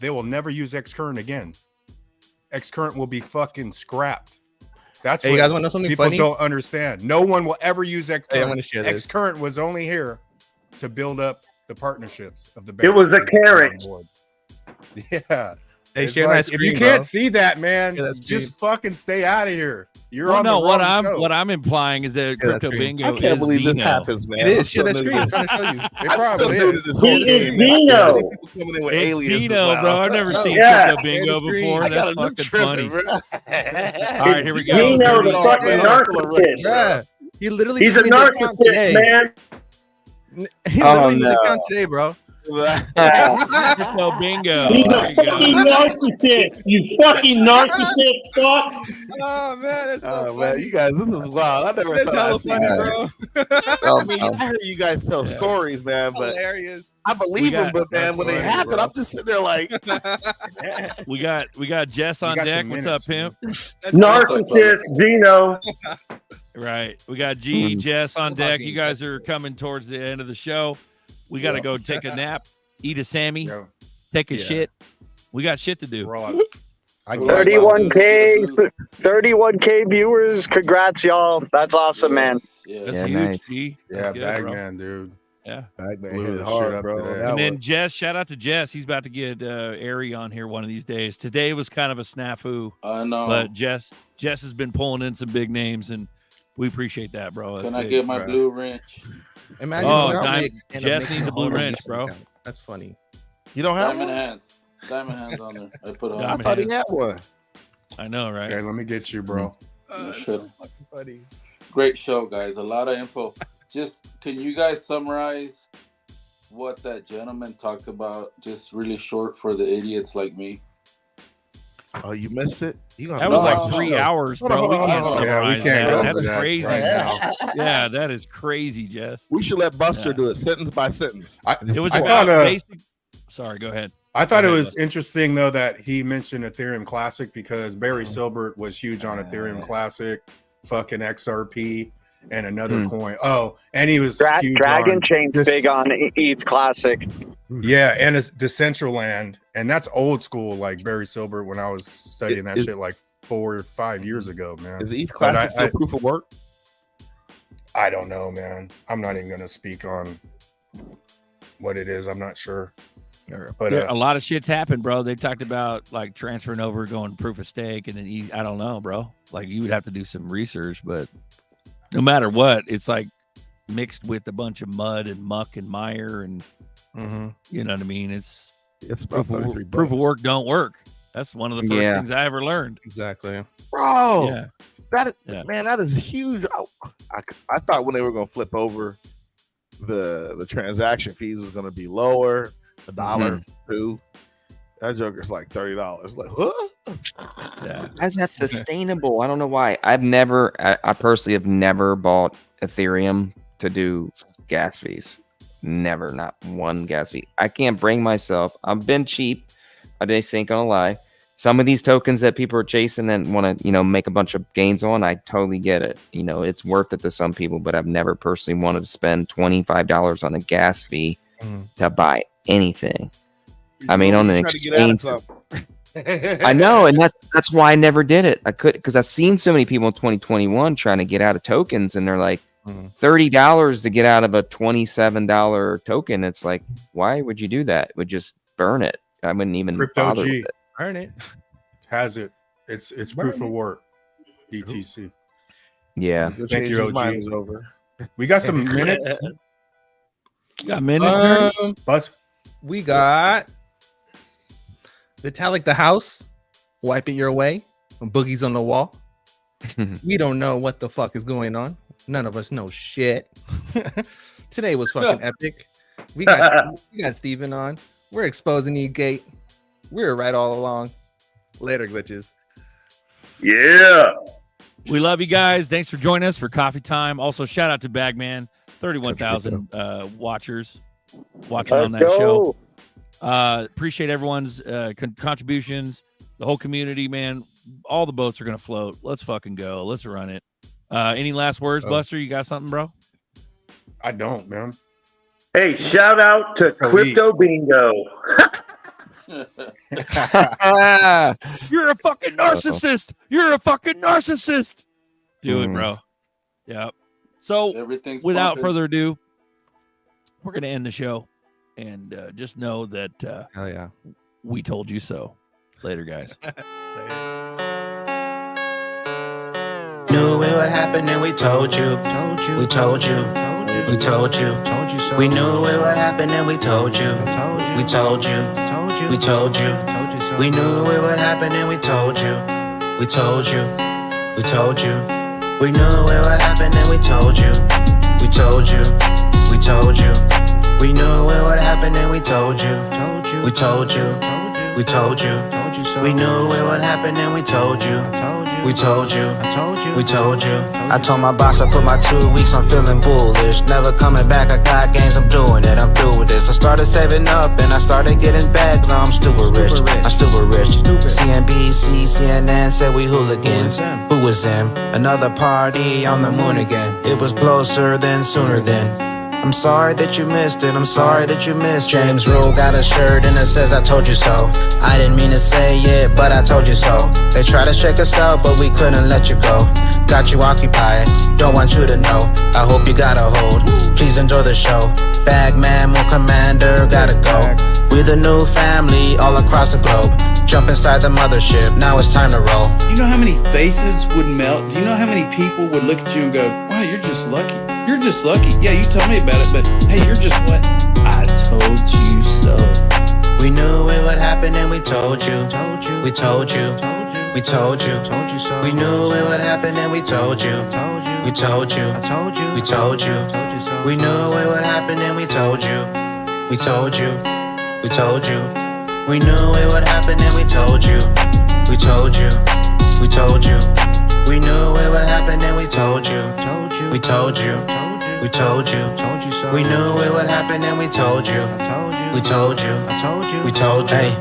they will never use Xcurrent again. Xcurrent will be fucking scrapped. That's Hey, what you guys wanna know something people funny? don't understand. No one will ever use Xcurrent. Hey, I wanna share this. Xcurrent was only here to build up the partnerships of the It was a banks to get them on carrot. board. Yeah. Hey, It's share like, that if you screen, can't bro. see that, man, Share that screen. just fucking stay out of here. You're Well, on no, the what wrong show. I'm implying is that that crypto screen. bingo I can't is believe this Zeno. happens, man. It I'm is. Share still that new to screen. I'm this. trying to show you. It I'm still probably new to is. this He whole is game. Man. I can't Zeno. believe people coming in with It's aliases Zeno, now. bro. I've never seen Yeah. crypto bingo screen. before. I That's got a fucking tripping, funny. bro. All right, here we go. Zeno, the Zeno, fucking man, I'm still a wreck, narcissist. Yeah. He literally He's a just made the account narcissist, today. man. He Oh, literally made the no. account today, bro. Crypto bingo. He's There a you go. fucking narcissist. You fucking narcissist, fuck. Oh man, that's so Oh man, you guys, this is wild. I never That's thought hella I'd see funny, that. bro. I mean, I heard you guys tell stories, man, but Hilarious. I believe them. But man, that's when they funny, happen, bro. I'm just sitting there like, We got Jess on got deck. some What's minutes, up, pimp? Narcissist, Zeno. Right. We got G, Jess on deck. You guys are coming towards the end of the show. We got to go take a nap, eat a Sammy, Yo, take a shit. We got shit to do. we're all I 31K viewers. Congrats, y'all. That's awesome, man. That's Yeah, huge, nice. G. yeah, That's good, bro. Bagman, dude. Yeah. Bagman Blew hit the hard, shit up bro. today. That And then was- Jess, shout out to Jess. He's about to get Ari on here one of these days. Today was kind of a snafu, I know. but Jess has been pulling in some big names, and we appreciate that, bro. That's Can I big. get my bro. blue wrench? Imagine Oh, without Dime- Mix end up Jess making needs a blue whole wrench, Mix bro. account. That's funny. You don't have Diamond one? hands. Diamond hands on there. I put on. I Diamond thought he hands. had one. I know, right? Okay, let me get you, bro. Shit. Funny. Great show, guys. A lot of info. Just can you guys summarize what that gentleman talked about? Just really short for the idiots like me. Oh, you missed it? You gonna That was No, like no, 3 no. hours, Hold on, bro. We hold on, can't hold on. Yeah, we summarize can't that. go That's for that crazy. right now. Yeah, that is crazy, Jess. We should let Buster Yeah. do it sentence by sentence. It was I about thought, basic. Sorry, go ahead. I thought Go it ahead, was Buster. interesting though that he mentioned Ethereum Classic because Barry Silbert was huge on Ethereum Classic, fucking XRP, and another coin. Oh, and he was huge Dragon on Chain's this- big on ETH Classic. Yeah, and it's Decentraland, and that's old school. Like Barry Silbert when I was studying that Is- shit like 4 or 5 years ago, man. Is the ETH But Classic still proof of work? I don't know, man. I'm not even gonna speak on what it is. I'm not sure. But Yeah, a lot of shit's happened, bro. They talked about like transferring over, going proof of stake, and then I don't know, bro. Like you would have to do some research, but no matter what, it's like mixed with a bunch of mud and muck and mire, and you know what I mean. It's about proof of work don't work. That's one of the first Yeah. things I ever learned. Exactly. Bro, Yeah. that is, Yeah. man, that is huge. I thought when they were gonna flip over the transaction fees was gonna be lower, $1, $2. That joker's like $30. Like, huh? Yeah. How's that sustainable? I don't know why. I personally have never bought Ethereum to do gas fees. Never, not one gas fee. I can't bring myself. I've been cheap. I just ain't gonna lie. Some of these tokens that people are chasing and want to, make a bunch of gains on, I totally get it. It's worth it to some people, but I've never personally wanted to spend $25 on a gas fee to buy anything. I mean, on an Trying to get out of exchange. something. I know, and that's why I never did it. I could because I've seen so many people in 2021 trying to get out of tokens, and they're like $30 to get out of a $27 token. It's like, why would you do that? It would just burn it. I wouldn't even Crypto bother G with it. Earn it. has it. It's proof of work. ETC. Yeah. Thank you, His mind OG. is over. We got some minutes. Got minutes. Buzz. We got Vitalik the House, wipe it your way, boogies on the wall. We don't know what the fuck is going on. None of us know shit. Today was fucking epic. We got Steven on. We're exposing the gate. We were right all along. Later, glitches. Yeah. We love you guys. Thanks for joining us for coffee time. Also, shout out to Bagman, 31,000 watchers watching on that show. Appreciate everyone's contributions. The whole community, man. All the boats are gonna float. Let's fucking go. Let's run it. Any last words, Buster? You got something, bro? I don't, man. Hey, shout out to Crypto Bingo. You're a fucking narcissist. You're a fucking narcissist. Do it, bro. Yep. So, Everything's without bumping. further ado, we're gonna end the show. and just know that Hell yeah. we told you so. Later, guys. Knew it would happen and we told you. We told you. We told you. We knew it would happen and we told you. We told you. We told you. We knew it would happen and we told you. We told you. We told you. We knew it would happen and we told you. We told you. We told you. We knew it would happen and we told you. We told you. We told you. We knew it would happen and we told you. We told you. We told you. I told my boss I put my 2 weeks, I'm feeling bullish. Never coming back, I got gains, I'm doing it, I'm through with this. I started saving up and I started getting back. Now I'm stupid rich, I'm stupid rich. CNBC, CNN said we hooligans. Who was them? Another party on the moon again. It was closer than sooner than. I'm sorry that you missed it, I'm sorry that you missed it. James Rule got a shirt and it says I told you so. I didn't mean to say it, but I told you so. They tried to shake us out, but we couldn't let you go. Got you occupied, don't want you to know. I hope you got a hold, please enjoy the show. Bagman, Moon Commander, gotta go. We're the new family all across the globe. Jump inside the mothership, now it's time to roll. You know how many faces would melt? Do you know how many people would look at you and go, wow, you're just lucky. You're just lucky. Yeah, you told me about it, but hey, you're just what? I told you so. We knew it would happen and we told you. We told you. We told you. We knew it would happen and we told you. We told you. We told you. We knew it would happen and we told you. We told you. We told you. We knew it would happen and we told you. We told you. We told you. We knew it would happen and we told you. We told you. We told you. We knew it would happen and we told you. We told you. We told you. Hey,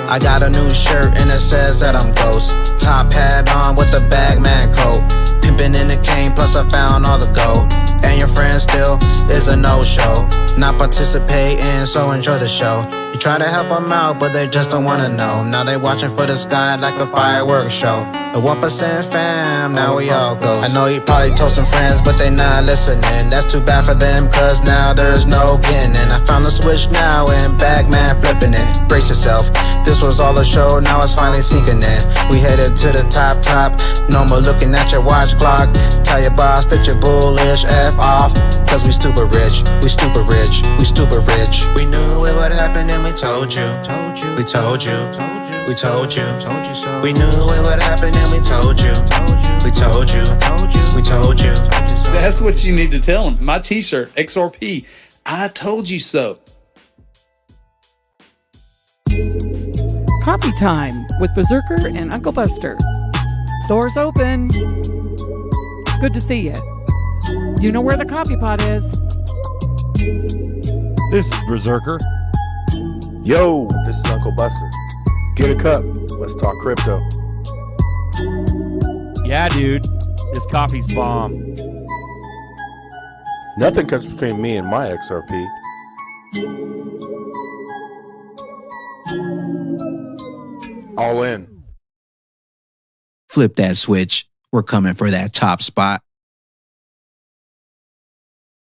I got a new shirt and it says that I'm ghost. Top hat on with the bagman coat. Pimpin' in the cane, plus I found all the gold. And your friend still is a no-show. Not participating, so enjoy the show. You try to help them out, but they just don't wanna know. Now they watching for the sky like a fireworks show. The 1% fam, now we all ghost. I know you probably told some friends, but they not listening. That's too bad for them, cause now there's no getting in. I found the switch now and Bagman flipping it. Brace yourself, this was all a show, now it's finally sinking in. We headed to the top. No more looking at your watch clock. Tell your boss that you're bullish, F off. Cause we stupid rich, we stupid rich, we stupid rich. We knew it would happen and we told you. We told you. We told you. We knew it would happen and we told you. We told you. We told you. That's what you need to tell them. My t-shirt, XRP, I told you so. Coffee time with Berserker and Uncle Buster. Doors open. Good to see you. You know where the coffee pot is. This is Berserker. Yo, this is Uncle Buster. Get a cup. Let's talk crypto. Yeah, dude. This coffee's bomb. Nothing comes between me and my XRP. All in. Flip that switch. We're coming for that top spot.